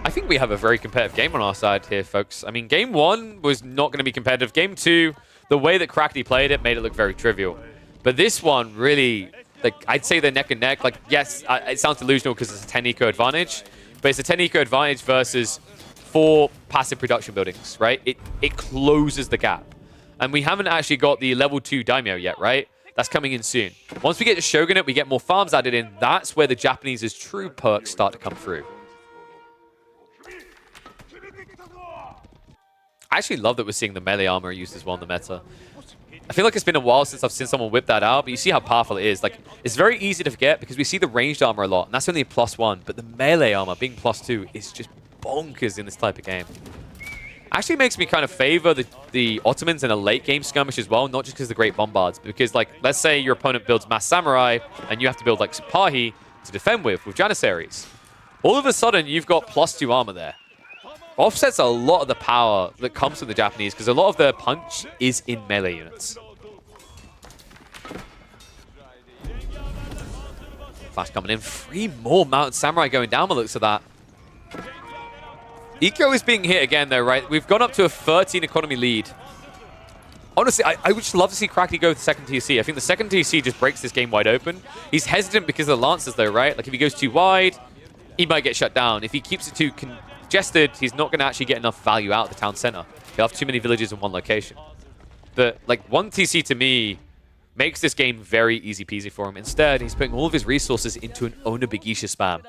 Speaker 1: I think we have a very competitive game on our side here, folks. I mean, game 1 was not going to be competitive. Game 2, the way that Crackedy played it made it look very trivial. But this one really, like, I'd say they're neck and neck. Like, yes, it sounds delusional because it's a 10 eco advantage, but it's a 10 eco advantage versus 4 passive production buildings, right? It closes the gap. And we haven't actually got the level 2 Daimyo yet, right? That's coming in soon. Once we get to Shogunate, we get more farms added in. That's where the Japanese's true perks start to come through. I actually love that we're seeing the melee armor used as well in the meta. I feel like it's been a while since I've seen someone whip that out, but you see how powerful it is. Like, it's very easy to forget because we see the ranged armor a lot, and that's only a +1, but the melee armor being +2 is just bonkers in this type of game. Actually makes me kind of favor the Ottomans in a late game skirmish as well, not just because of the great bombards, because like, let's say your opponent builds mass samurai, and you have to build like Sipahi to defend with Janissaries. All of a sudden, you've got +2 armor there. Offsets a lot of the power that comes from the Japanese because a lot of their punch is in melee units. Flash coming in. 3 more Mountain Samurai going down by the looks of that. Eco is being hit again, though, right? We've gone up to a 13 economy lead. Honestly, I would just love to see Crackedy go with the second TC. I think the second TC just breaks this game wide open. He's hesitant because of the Lancers, though, right? Like, if he goes too wide, he might get shut down. If he keeps it too congested, he's not going to actually get enough value out of the town center. He'll have too many villages in one location. But, like, one TC to me makes this game very easy peasy for him. Instead, he's putting all of his resources into an Owner Bigisha spam.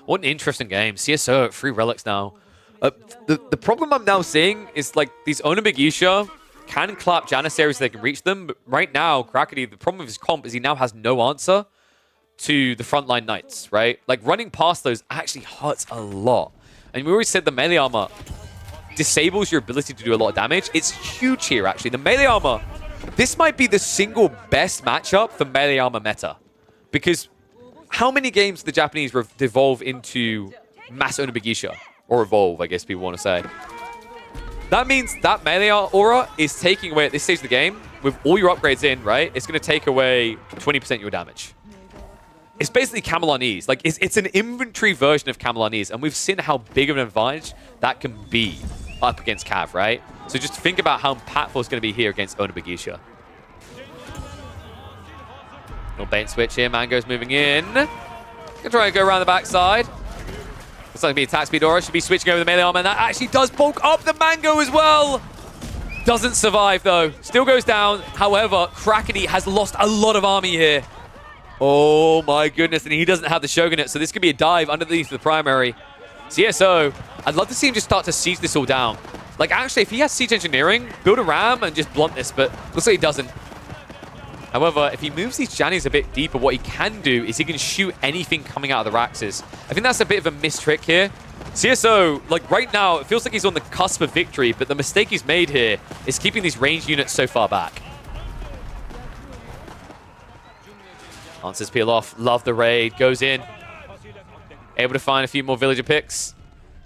Speaker 1: What an interesting game. CSO at 3 relics now. The problem I'm now seeing is, like, these Owner Bigisha can clap Janissaries so they can reach them. But right now, Crackedy, the problem with his comp is he now has no answer to the frontline Knights, right? Like, running past those actually hurts a lot. And we always said the melee armor disables your ability to do a lot of damage. It's huge here, actually. The melee armor, this might be the single best matchup for melee armor meta. Because how many games do the Japanese devolve into mass Owner Bigisha? Or evolve, I guess people want to say. That means that melee aura is taking away, at this stage of the game, with all your upgrades in, right? It's going to take away 20% of your damage. It's basically Camel on Ease. Like, it's an inventory version of Camel on Ease, and we've seen how big of an advantage that can be up against Cav, right? So just think about how impactful it's going to be here against Owner Bigisha. Little bait and switch here. Mango's moving in. Gonna try and go around the backside. Looks like it'll be attack speed aura. Should be switching over the melee armor, and that actually does bulk up the Mango as well. Doesn't survive, though. Still goes down. However, Crackedy has lost a lot of army here. Oh, my goodness. And he doesn't have the Shogunate, so this could be a dive underneath the primary. CSO, I'd love to see him just start to siege this all down. Like, actually, if he has siege engineering, build a ram and just blunt this, but looks like he doesn't. However, if he moves these Jannies a bit deeper, what he can do is he can shoot anything coming out of the Raxes. I think that's a bit of a missed trick here. CSO, like right now, it feels like he's on the cusp of victory, but the mistake he's made here is keeping these ranged units so far back. Answers peel off, love the raid, goes in. Able to find a few more villager picks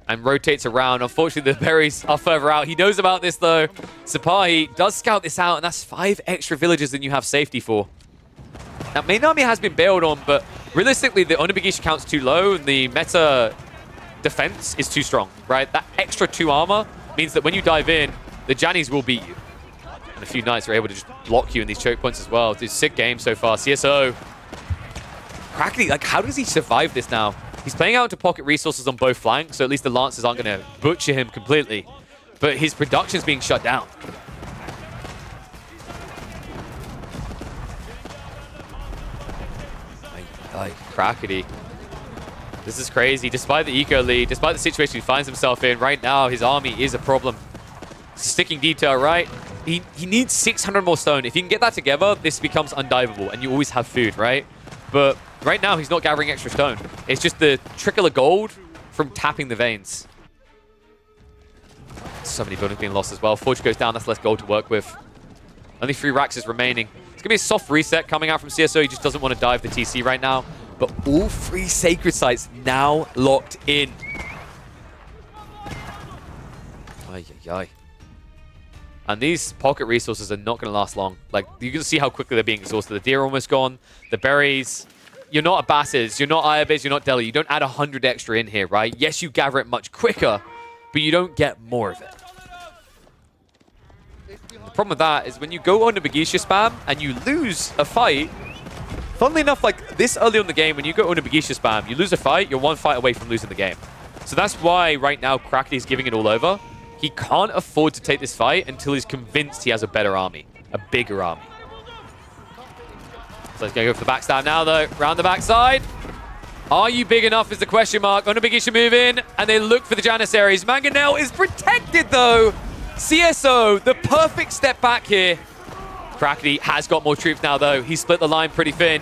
Speaker 1: and rotates around. Unfortunately, the berries are further out. He knows about this, though. Sapahi does scout this out, and that's 5 extra villagers than you have safety for. Now, main army has been bailed on, but realistically, the Owner Bigisha count's too low, and the meta defense is too strong, right? That extra 2 armor means that when you dive in, the Jannies will beat you. And a few Knights are able to just block you in these choke points as well. It's a sick game so far. CSO. Crackedy, like, how does he survive this now? He's playing out to pocket resources on both flanks, so at least the Lancers aren't going to butcher him completely. But his production's being shut down. Crackedy. This is crazy. Despite the eco lead, despite the situation he finds himself in, right now his army is a problem. Sticking detail, right? He needs 600 more stone. If you can get that together, this becomes undivable, and you always have food, right? But right now, he's not gathering extra stone. It's just the trickle of gold from tapping the veins. So many buildings being lost as well. Forge goes down. That's less gold to work with. Only 3 racks is remaining. It's going to be a soft reset coming out from CSO. He just doesn't want to dive the TC right now. But all 3 sacred sites now locked in. Ay, ay, ay. And these pocket resources are not going to last long. Like, you can see how quickly they're being exhausted. The deer are almost gone. The berries. You're not a Basses. You're not Iabes. You're not Delhi. You don't add 100 extra in here, right? Yes, you gather it much quicker, but you don't get more of it. The problem with that is when you go on the Bigisha spam and you lose a fight, funnily enough, like this early on in the game, when you go on the Bigisha spam, you lose a fight, you're 1 fight away from losing the game. So that's why right now Crackedy's giving it all over. He can't afford to take this fight until he's convinced he has a better army, a bigger army. So he's going to go for the backstab now, though. Round the backside. Are you big enough is the question mark. Owner Bigisha move in, and they look for the Janissaries. Mangonel is protected, though. CSO, the perfect step back here. Crackedy has got more troops now, though. He split the line pretty thin.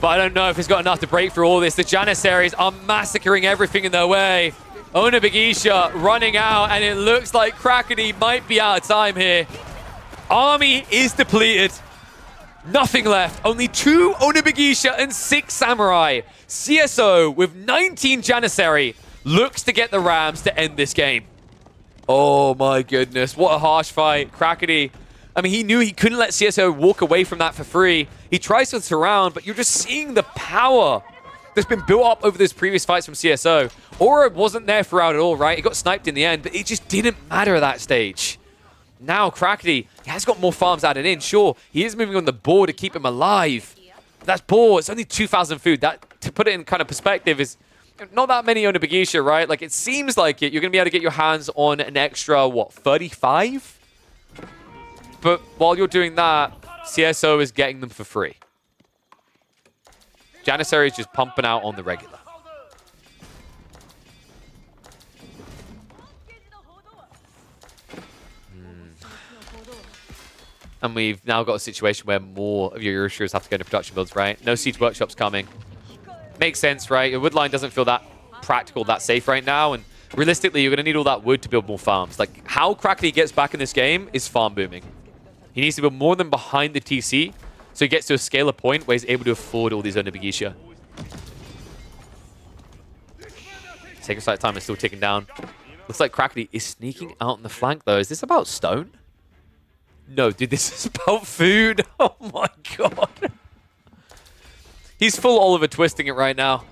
Speaker 1: But I don't know if he's got enough to break through all this. The Janissaries are massacring everything in their way. Owner Bigisha running out, and it looks like Crackedy might be out of time here. Army is depleted. Nothing left. Only 2 Owner Bigisha and 6 Samurai. CSO with 19 Janissary looks to get the Rams to end this game. Oh my goodness. What a harsh fight. Crackedy I mean, he knew he couldn't let CsOH walk away from that for free. He tries to surround, but you're just seeing the power that's been built up over those previous fights from CsOH. Aura wasn't there throughout at all, right? He got sniped in the end, but it just didn't matter at that stage. Now, Crackedy, he has got more farms added in. Sure, he is moving on the board to keep him alive. But that's poor. It's only 2,000 food. That, to put it in kind of perspective, is not that many on a Bagisha, right? Like, it seems like it. You're going to be able to get your hands on an extra, what, 35? But while you're doing that, CsOH is getting them for free. Janissary is just pumping out on the regular. And we've now got a situation where more of your Euroshears have to go into production builds, right? No Siege Workshops coming. Makes sense, right? Your wood line doesn't feel that practical, that safe right now. And realistically, you're going to need all that wood to build more farms. Like, how Crackedy gets back in this game is farm booming. He needs to build more than behind the TC, so he gets to a scalar point where he's able to afford all these under Bagisha. Sacred Site time is still ticking down. Looks like Crackedy is sneaking out on the flank, though. Is this about stone? No, dude, this is about food. Oh my god. He's full Oliver Twisting it right now.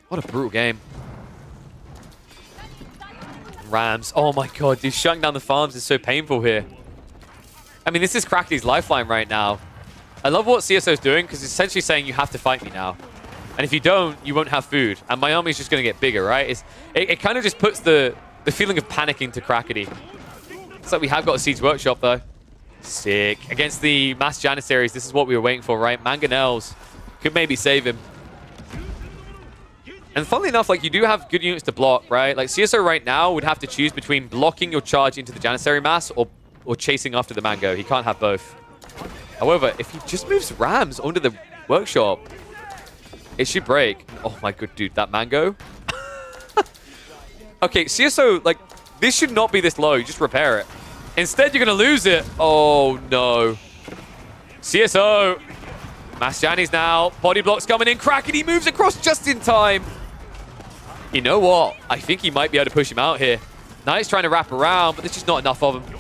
Speaker 1: What a brutal game. Rams. Oh my god, dude, shutting down the farms is so painful here. I mean, this is Crackedy's lifeline right now. I love what CsOH is doing, because it's essentially saying you have to fight me now. And if you don't, you won't have food. And my army's just going to get bigger, right? It kind of just puts the feeling of panic into Crackedy. Looks like we have got a Siege Workshop, though. Sick. Against the Mass Janissaries, this is what we were waiting for, right? Mangonels could maybe save him. And funnily enough, like, you do have good units to block, right? Like, CsOH right now would have to choose between blocking your charge into the Janissary mass or chasing after the Mango. He can't have both. However, if he just moves Rams onto the workshop, it should break. Oh my good dude, that Mango. Okay, CsOH, like, this should not be this low. You just repair it. Instead, you're going to lose it. Oh, no. CsOH. Mass Janis now. Body blocks coming in. Crackedy moves across just in time. You know what? I think he might be able to push him out here. Now he's trying to wrap around, but there's just not enough of him.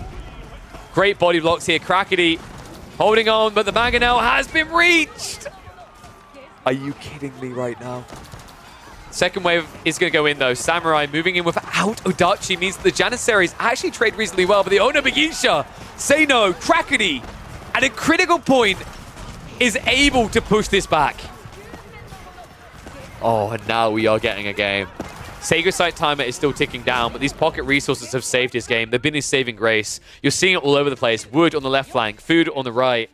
Speaker 1: Great body blocks here. Crackedy holding on, but the Mangonel has been reached. Are you kidding me right now? Second wave is going to go in, though. Samurai moving in without Odachi means the Janissaries actually trade reasonably well, but the owner Bagisha, say no, Crackedy, at a critical point, is able to push this back. Oh, and now we are getting a game. Sacred Site timer is still ticking down, but these pocket resources have saved his game. They've been his saving grace. You're seeing it all over the place. Wood on the left flank, food on the right.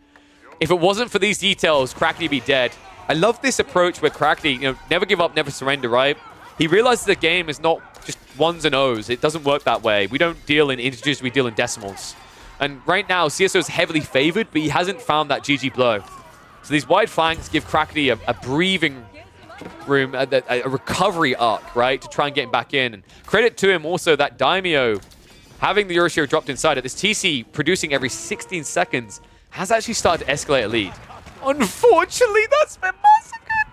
Speaker 1: If it wasn't for these details, Crackedy would be dead. I love this approach where Crackedy, never give up, never surrender, right? He realizes the game is not just ones and O's. It doesn't work that way. We don't deal in integers, we deal in decimals. And right now, CsOH is heavily favored, but he hasn't found that GG blow. So these wide flanks give Crackedy a breathing room, a recovery arc, right, to try and get him back in. And credit to him also that Daimyo, having the Euroshare dropped inside it, this TC producing every 16 seconds, has actually started to escalate a lead. Unfortunately, that's been massacred.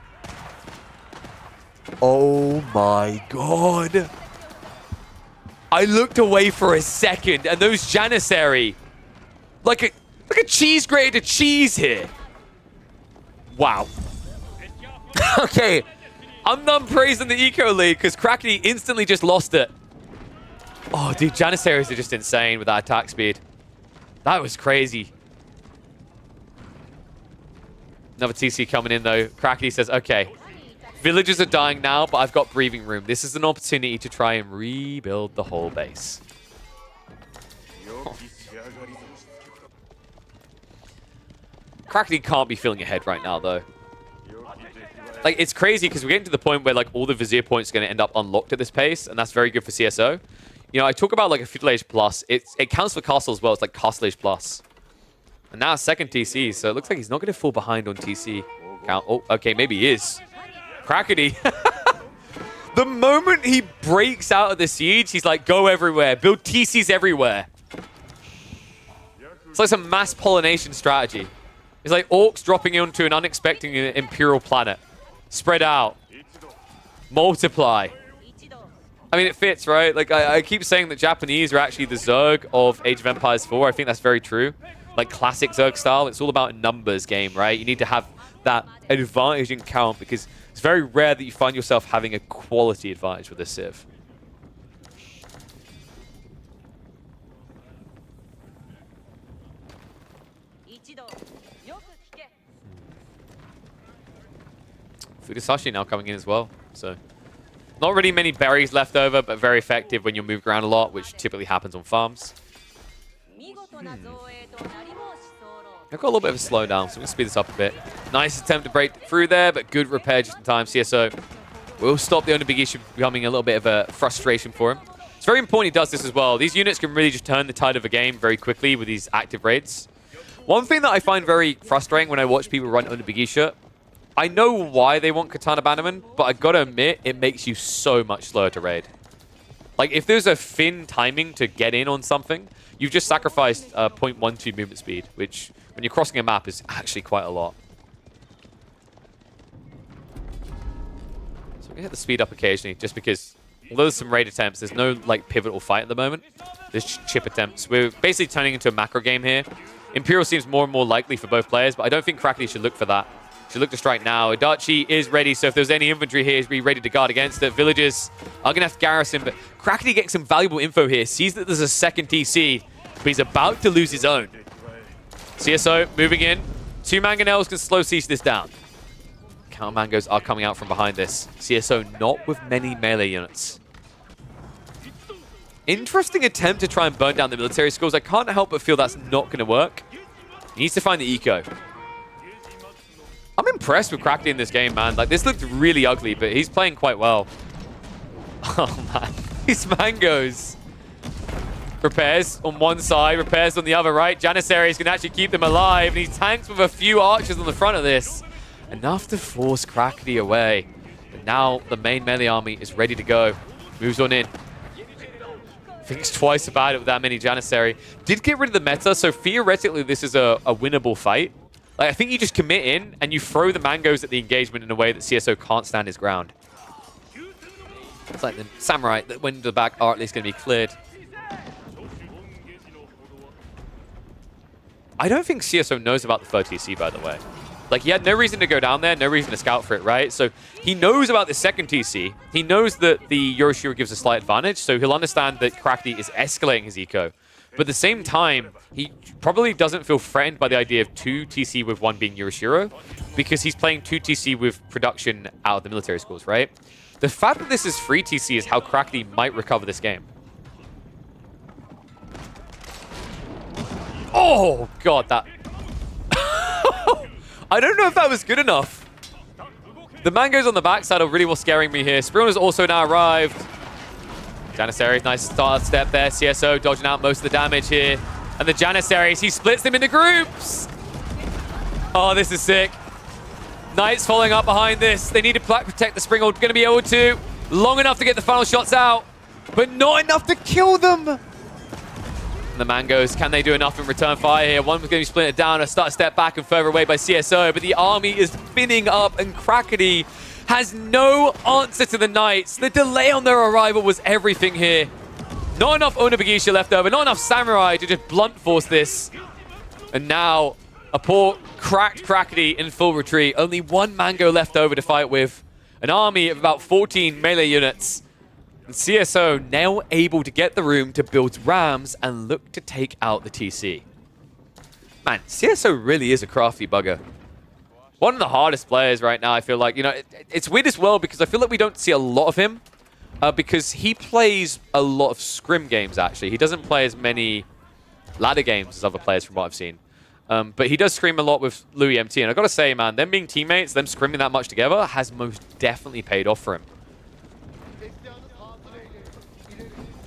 Speaker 1: Oh my god. I looked away for a second, and those Janissary, like a cheese grated cheese here. Wow. Okay, I'm done praising the eco lead because Crackedy instantly just lost it. Oh, dude, Janissaries are just insane with that attack speed. That was crazy. Another TC coming in, though. Crackedy says, okay, villagers are dying now, but I've got breathing room. This is an opportunity to try and rebuild the whole base. Oh. Crackedy can't be feeling ahead right now, though. Like, it's crazy because we're getting to the point where, like, all the Vizier points are going to end up unlocked at this pace, and that's very good for CsOH. I talk about, like, a Feudal Age Plus. It counts for Castle as well. It's like Castle Age Plus. And now second TC, so it looks like he's not going to fall behind on TC count. Oh, okay, maybe he is. Crackedy. The moment he breaks out of the siege, he's like, go everywhere. Build TCs everywhere. It's like some mass pollination strategy. It's like orcs dropping onto an unexpected imperial planet. Spread out. Multiply. I mean, it fits, right? Like, I keep saying that Japanese are actually the Zerg of Age of Empires 4. I think that's very true. Like, classic Zerg style, it's all about a numbers game, right? You need to have that advantage in count because it's very rare that you find yourself having a quality advantage with this Civ. Fudasashi now coming in as well, so... Not really many berries left over, but very effective when you move around a lot, which typically happens on farms. I've got a little bit of a slowdown, so I'm going to speed this up a bit. Nice attempt to break through there, but good repair just in time. CSO will stop the Onabegisha becoming a little bit of a frustration for him. It's very important he does this as well. These units can really just turn the tide of a game very quickly with these active raids. One thing that I find very frustrating when I watch people run Onabegisha, I know why they want Katana Bannerman, but I gotta admit, it makes you so much slower to raid. Like, if there's a thin timing to get in on something, you've just sacrificed 0.12 movement speed, which, when you're crossing a map, is actually quite a lot. So I'm gonna hit the speed up occasionally, just because, although there's some raid attempts, there's no, like, pivotal fight at the moment. There's chip attempts. We're basically turning into a macro game here. Imperial seems more and more likely for both players, but I don't think Crackedy should look for that. Should look to strike now. Adachi is ready, so if there's any infantry here, he's be ready to guard against it. Villagers are going to have to garrison, but Crackedy getting some valuable info here. Sees that there's a second TC, but he's about to lose his own. CSO moving in. 2 mangonels can slow siege this down. Counter mangos are coming out from behind this. CSO not with many melee units. Interesting attempt to try and burn down the military schools. I can't help but feel that's not going to work. He needs to find the eco. I'm impressed with Crackedy in this game, man. Like, this looked really ugly, but he's playing quite well. Oh, man. These mangoes. Repairs on one side, repairs on the other, right? Janissaries can actually keep them alive, and he tanks with a few archers on the front of this. Enough to force Crackedy away. But now the main melee army is ready to go. Moves on in. Thinks twice about it with that many Janissary. Did get rid of the meta, so theoretically this is a winnable fight. Like, I think you just commit in and you throw the mangoes at the engagement in a way that CSO can't stand his ground. It's like the samurai that went to the back are at least going to be cleared. I don't think CSO knows about the 30C, by the way. Like, he had no reason to go down there, no reason to scout for it, right? So he knows about the second TC. He knows that the Yorishiro gives a slight advantage, so he'll understand that Crackedy is escalating his eco. But at the same time, he probably doesn't feel threatened by the idea of 2 TC with 1 being Yorishiro, because he's playing 2 TC with production out of the military schools, right? The fact that this is 3 TC is how Crackedy might recover this game. Oh, God, that... I don't know if that was good enough. The mangoes on the backside are really what's scaring me here. Spruner's also now arrived. Janissaries, nice start step there. CSO dodging out most of the damage here. And the Janissaries, he splits them into groups. Oh, this is sick. Knights following up behind this. They need to protect the Springald. Going to be able to. Long enough to get the final shots out, but not enough to kill them. And the mangoes, can they do enough in return fire here? One was going to be splintered down, a step back and further away by CSO, but the army is spinning up and Crackedy has no answer to the Knights. The delay on their arrival was everything here. Not enough Onabegisha left over, not enough Samurai to just blunt force this. And now, a poor cracked Crackedy in full retreat. Only 1 mango left over to fight with. An army of about 14 melee units. And CSO now able to get the room to build rams and look to take out the TC. Man, CSO really is a crafty bugger. One of the hardest players right now, I feel like. You know, it's weird as well because I feel like we don't see a lot of him. Because he plays a lot of scrim games, actually. He doesn't play as many ladder games as other players from what I've seen. But he does scrim a lot with Louis MT. And I've got to say, man, them being teammates, them scrimming that much together has most definitely paid off for him.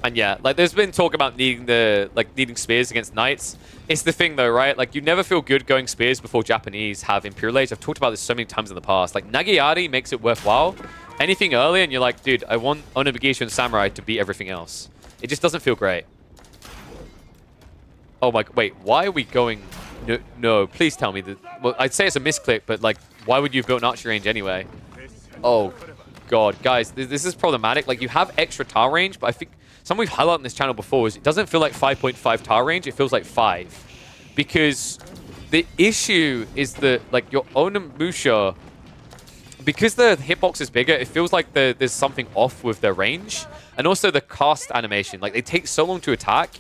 Speaker 1: And yeah, like there's been talk about needing spears against Knights. It's the thing though, right? Like you never feel good going spears before Japanese have Imperial Age. I've talked about this so many times in the past. Like Nagayari makes it worthwhile. Anything early and you're like, dude, I want Onabegisha and Samurai to beat everything else. It just doesn't feel great. Oh my, wait, why are we going? No, please tell me that. Well, I'd say it's a misclick, but like, why would you have built an archery range anyway? Oh, god, guys, this is problematic. Like, you have extra tower range, but I think something we've highlighted on this channel before is it doesn't feel like 5.5 tower range, it feels like 5. Because the issue is that, like, your Onimusha, because the hitbox is bigger, it feels like there's something off with their range. And also the cast animation. Like, they take so long to attack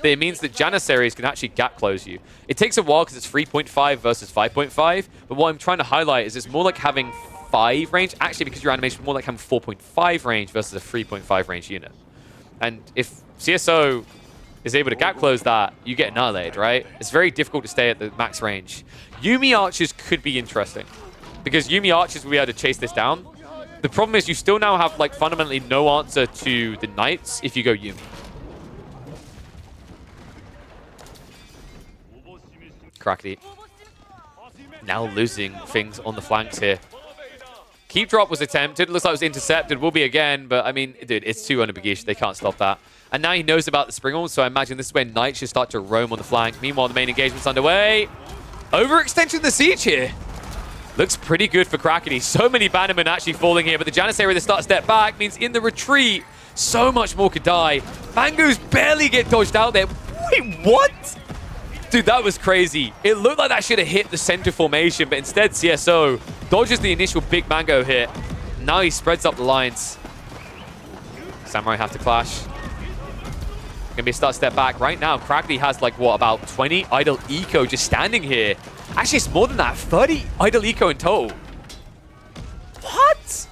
Speaker 1: that it means that Janissaries can actually gap close you. It takes a while because it's 3.5 versus 5.5, but what I'm trying to highlight is it's more like having 5 range, actually, because your animation is more like having 4.5 range versus a 3.5 range unit. And if CSO is able to gap close that, you get annihilated, right? It's very difficult to stay at the max range. Yuumi Archers could be interesting, because Yuumi Archers will be able to chase this down. The problem is you still now have, like, fundamentally no answer to the Knights if you go Yuumi. Crackedy now losing things on the flanks here. Keep drop was attempted. Looks like it was intercepted. Will be again, but I mean, dude, it's too Onabagish. They can't stop that. And now he knows about the spring ult, so I imagine this is where Knights should start to roam on the flank. Meanwhile, the main engagement's underway. Overextension of the siege here. Looks pretty good for Crackedy. So many Bannermen actually falling here, but the Janissary that start step back means in the retreat, so much more could die. Mangoos barely get dodged out there. Wait, what? Dude, that was crazy. It looked like that should have hit the center formation, but instead CSO dodges the initial big Mango hit. Now he spreads up the lines. Samurai have to clash. Gonna be a start step back. Right now, Crackedy has, like, what, about 20 idle eco just standing here. Actually, it's more than that. 30 idle eco in total. What?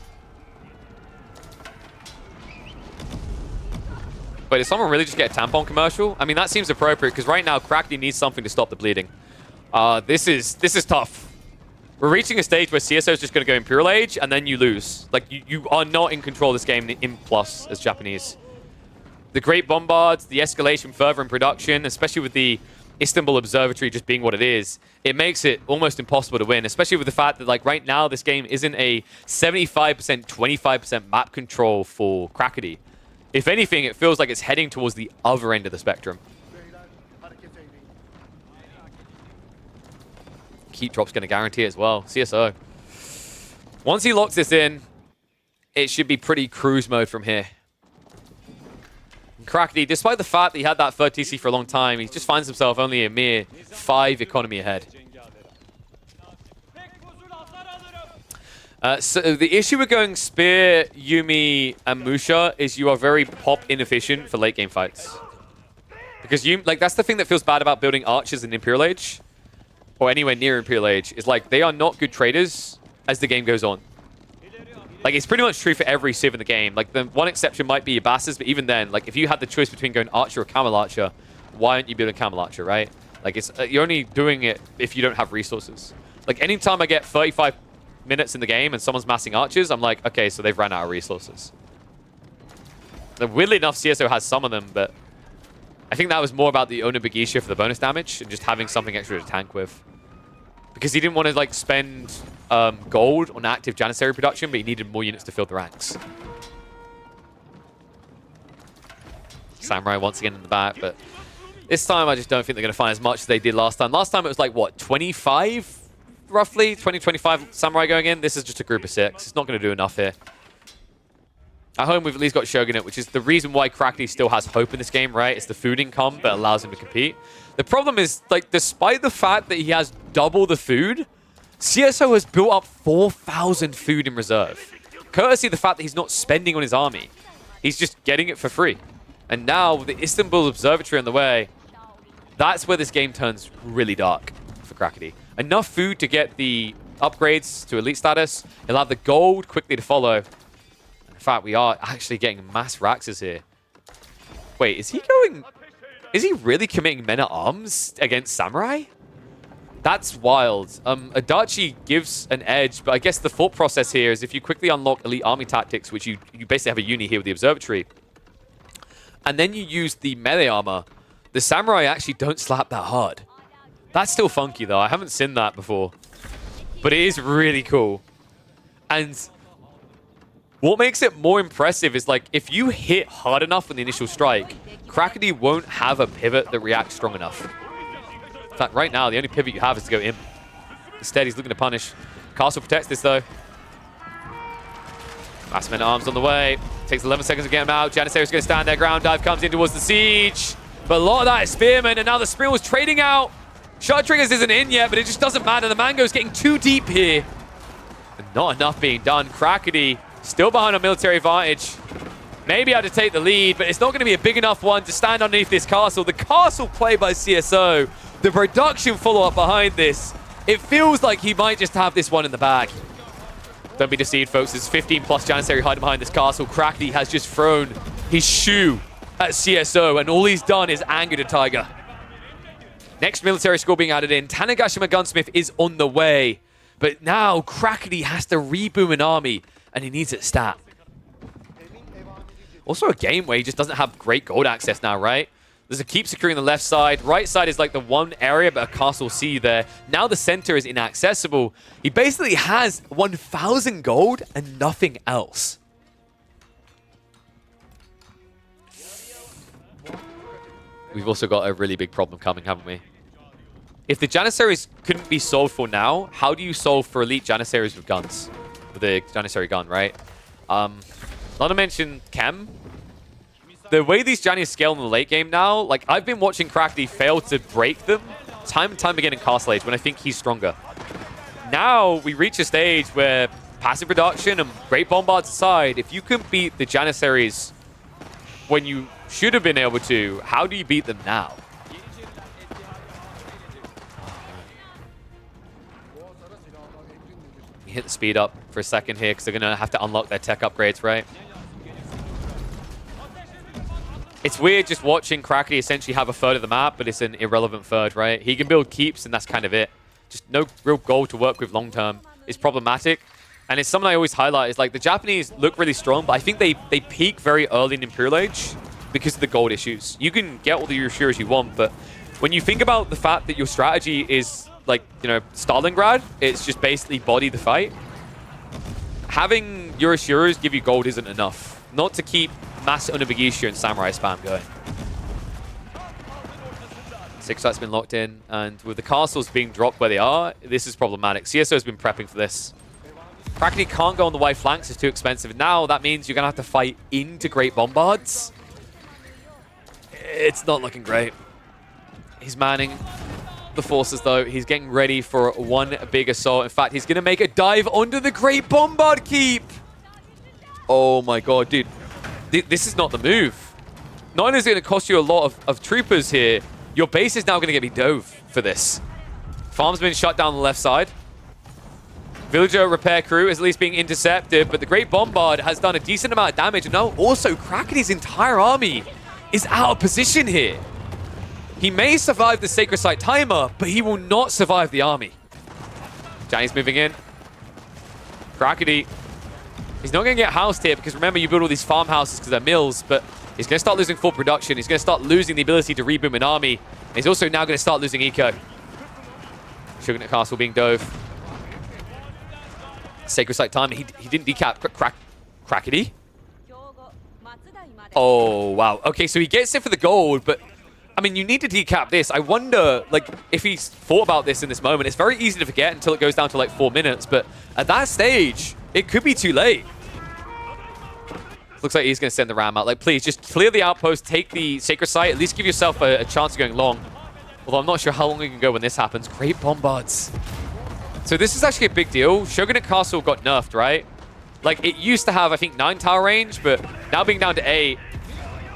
Speaker 1: Wait, did someone really just get a tampon commercial? I mean, that seems appropriate, because right now, Crackedy needs something to stop the bleeding. This is tough. We're reaching a stage where CSO is just going to go Imperial Age, and then you lose. Like, you are not in control of this game in plus as Japanese. The Great Bombards, the escalation further in production, especially with the Istanbul Observatory just being what it is, it makes it almost impossible to win, especially with the fact that, like, right now, this game isn't a 75%, 25% map control for Crackedy. If anything, it feels like it's heading towards the other end of the spectrum. Keep drop's going to guarantee it as well. CSO. Once he locks this in, it should be pretty cruise mode from here. Crackedy, despite the fact that he had that third TC for a long time, he just finds himself only a mere 5 economy ahead. So the issue with going Spear, Yuumi, and Musha is you are very pop inefficient for late game fights. Because you, like, that's the thing that feels bad about building archers in Imperial Age, or anywhere near Imperial Age, is like they are not good traders as the game goes on. Like, it's pretty much true for every civ in the game. Like, the one exception might be Abasses, but even then, like, if you had the choice between going Archer or Camel Archer, why aren't you building Camel Archer, right? Like, it's you're only doing it if you don't have resources. Like, anytime I get 35 minutes in the game and someone's massing archers, I'm like, okay, so they've ran out of resources. Weirdly enough, CSO has some of them, but I think that was more about the Onabagisha for the bonus damage and just having something extra to tank with. Because he didn't want to, like, spend gold on active Janissary production, but he needed more units to fill the ranks. Samurai once again in the back, but this time I just don't think they're going to find as much as they did last time. Last time it was like, what, 25? Roughly 20, 25 Samurai going in. This is just a group of 6. It's not going to do enough here. At home, we've at least got Shogunate, which is the reason why Crackedy still has hope in this game, right? It's the food income that allows him to compete. The problem is, like, despite the fact that he has double the food, CSO has built up 4,000 food in reserve. Courtesy of the fact that he's not spending on his army. He's just getting it for free. And now, with the Istanbul Observatory on the way, that's where this game turns really dark for Crackedy. Enough food to get the upgrades to elite status. He'll have the gold quickly to follow. In fact, we are actually getting mass Raxes here. Wait, is he going... Is he really committing men-at-arms against Samurai? That's wild. Adachi gives an edge, but I guess the thought process here is if you quickly unlock elite army tactics, which you basically have a uni here with the observatory, and then you use the melee armor, the Samurai actually don't slap that hard. That's still funky, though. I haven't seen that before. But it is really cool. And what makes it more impressive is, like, if you hit hard enough with the initial strike, Crackedy won't have a pivot that reacts strong enough. In fact, right now, the only pivot you have is to go in. Instead, he's looking to punish. Castle protects this, though. Last minute arms on the way. Takes 11 seconds to get him out. Janissary's going to stand there. Ground dive comes in towards the siege. But a lot of that is Spearman, and now the Spearman was trading out. Shot Triggers isn't in yet, but it just doesn't matter. The Mango's getting too deep here. And not enough being done. Crackedy still behind on military advantage. Maybe able to take the lead, but it's not going to be a big enough one to stand underneath this castle. The castle play by CSO. The production follow-up behind this. It feels like he might just have this one in the bag. Don't be deceived, folks. There's 15 plus Janissary hiding behind this castle. Crackedy has just thrown his shoe at CSO, and all he's done is anger the Tiger. Next military score being added in. Tanegashima Gunsmith is on the way. But now Crackedy has to reboom an army, and he needs it stat. Also a game where he just doesn't have great gold access now, right? There's a keep securing the left side. Right side is like the one area, but a castle C there. Now the center is inaccessible. He basically has 1,000 gold and nothing else. We've also got a really big problem coming, haven't we? If the Janissaries couldn't be solved for now, how do you solve for elite Janissaries with guns? With a Janissary gun, right? Not to mention Chem. The way these Jannies scale in the late game now, like I've been watching Crackedy fail to break them time and time again in Castle Age when I think he's stronger. Now we reach a stage where passive production and great bombards aside, if you can beat the Janissaries when you should have been able to, how do you beat them now? You hit the speed up for a second here because they're going to have to unlock their tech upgrades, right? It's weird just watching Crackedy essentially have a third of the map, but it's an irrelevant third, right? He can build keeps, and that's kind of it. Just no real goal to work with long term is problematic. And it's something I always highlight. Is like the Japanese look really strong, but I think they peak very early in Imperial Age because of the gold issues. You can get all the Euroshiras you want, but when you think about the fact that your strategy is like, you know, Stalingrad, it's just basically body the fight. Having Euroshiras give you gold isn't enough. Not to keep Mass Unibigisha and Samurai spam going. Six site's been locked in, and with the castles being dropped where they are, this is problematic. CSO has been prepping for this. Crackedy can't go on the wide flanks, it's too expensive. Now that means you're going to have to fight into Great Bombards. It's not looking great. He's manning the forces though. He's getting ready for one big assault. In fact, he's going to make a dive onto the Great Bombard Keep. Oh my god, dude. This is not the move. Not only is it going to cost you a lot of troopers here, your base is now going to get me dove for this. Farm's been shut down on the left side. Villager repair crew is at least being intercepted, but the Great Bombard has done a decent amount of damage. And now also Crackedy's entire army is out of position here. He may survive the Sacred Site timer, but he will not survive the army. Johnny's moving in. Crackedy, he's not going to get housed here because remember, you build all these farmhouses because they're mills, but he's going to start losing full production. He's going to start losing the ability to reboom an army. And he's also now going to start losing eco. Sugarnet Castle being dove. Sacred Site time. He didn't decap Crackedy. Oh, wow. Okay, so he gets it for the gold, but I mean, you need to decap this. I wonder, like, if he's thought about this in this moment. It's very easy to forget until it goes down to like 4 minutes, but at that stage, it could be too late. Looks like he's going to send the ram out. Like, please, just clear the outpost, take the Sacred Site, at least give yourself a chance of going long. Although I'm not sure how long you can go when this happens. Great Bombards. So this is actually a big deal. Shogunate Castle got nerfed, right? Like, it used to have, I think, 9 tower range, but now being down to 8,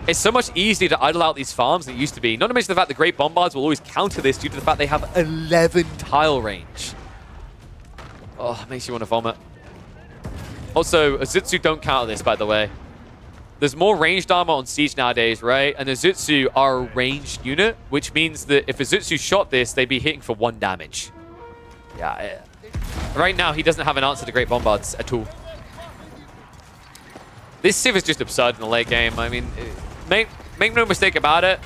Speaker 1: it's so much easier to idle out these farms than it used to be. Not to mention the fact that Great Bombards will always counter this due to the fact they have 11 tile range. Oh, it makes you want to vomit. Also, Azutsu don't counter this, by the way. There's more ranged armor on Siege nowadays, right? And Azutsu are a ranged unit, which means that if Azutsu shot this, they'd be hitting for 1 damage. Yeah. Right now, he doesn't have an answer to Great Bombards at all. This Civ is just absurd in the late game. I mean, make no mistake about it.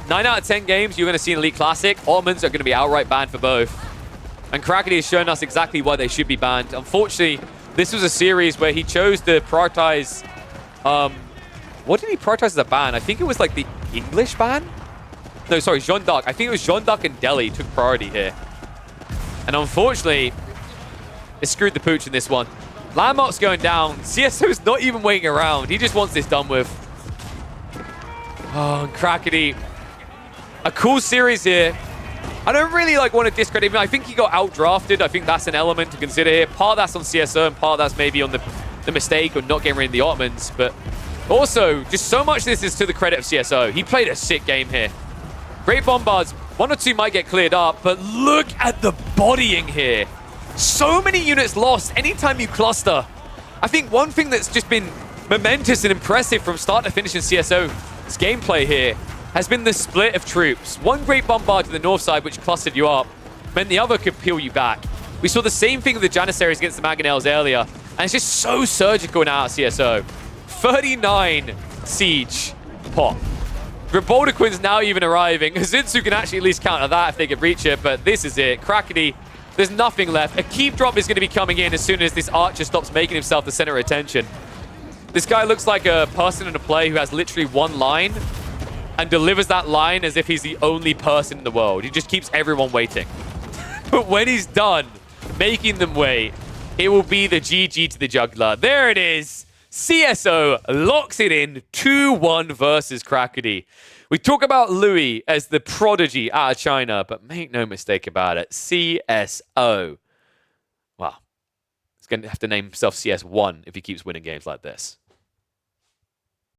Speaker 1: 9 out of 10 games, you're going to see an Elite Classic. Ottomans are going to be outright banned for both. And Crackedy has shown us exactly why they should be banned. Unfortunately, this was a series where he chose to prioritize... what did he prioritize as a ban? I think it was like the English ban? No, sorry, Jeanne d'Arc. I think it was Jeanne d'Arc and Delhi took priority here. And unfortunately, it screwed the pooch in this one. Landmark's going down. CsOH's not even waiting around. He just wants this done with. Oh, and Crackedy. A cool series here. I don't really want to discredit him. I think he got outdrafted. I think that's an element to consider here. Part of that's on CsOH and part of that's maybe on the mistake of not getting rid of the Ottomans. But also, just so much of this is to the credit of CsOH. He played a sick game here. Great bombards. 1 or 2 might get cleared up, but look at the bodying here. So many units lost anytime you cluster. I think one thing that's just been momentous and impressive from start to finish in CsOH's gameplay here has been the split of troops. One great bombard to the north side, which clustered you up, meant the other could peel you back. We saw the same thing with the Janissaries against the Mangonels earlier, and it's just so surgical now at CsOH. 39 siege pop. Reboldequin's now even arriving. Azutsu can actually at least counter that if they could reach it, but this is it. Crackedy, there's nothing left. A keep drop is going to be coming in as soon as this archer stops making himself the center of attention. This guy looks like a person in a play who has literally one line and delivers that line as if he's the only person in the world. He just keeps everyone waiting. But when he's done making them wait, it will be the GG to the juggler. There it is. CsOH locks it in 2-1 versus Crackedy. We talk about Louis as the prodigy out of China, but make no mistake about it, CsOH, well, he's going to have to name himself CS1 if he keeps winning games like this.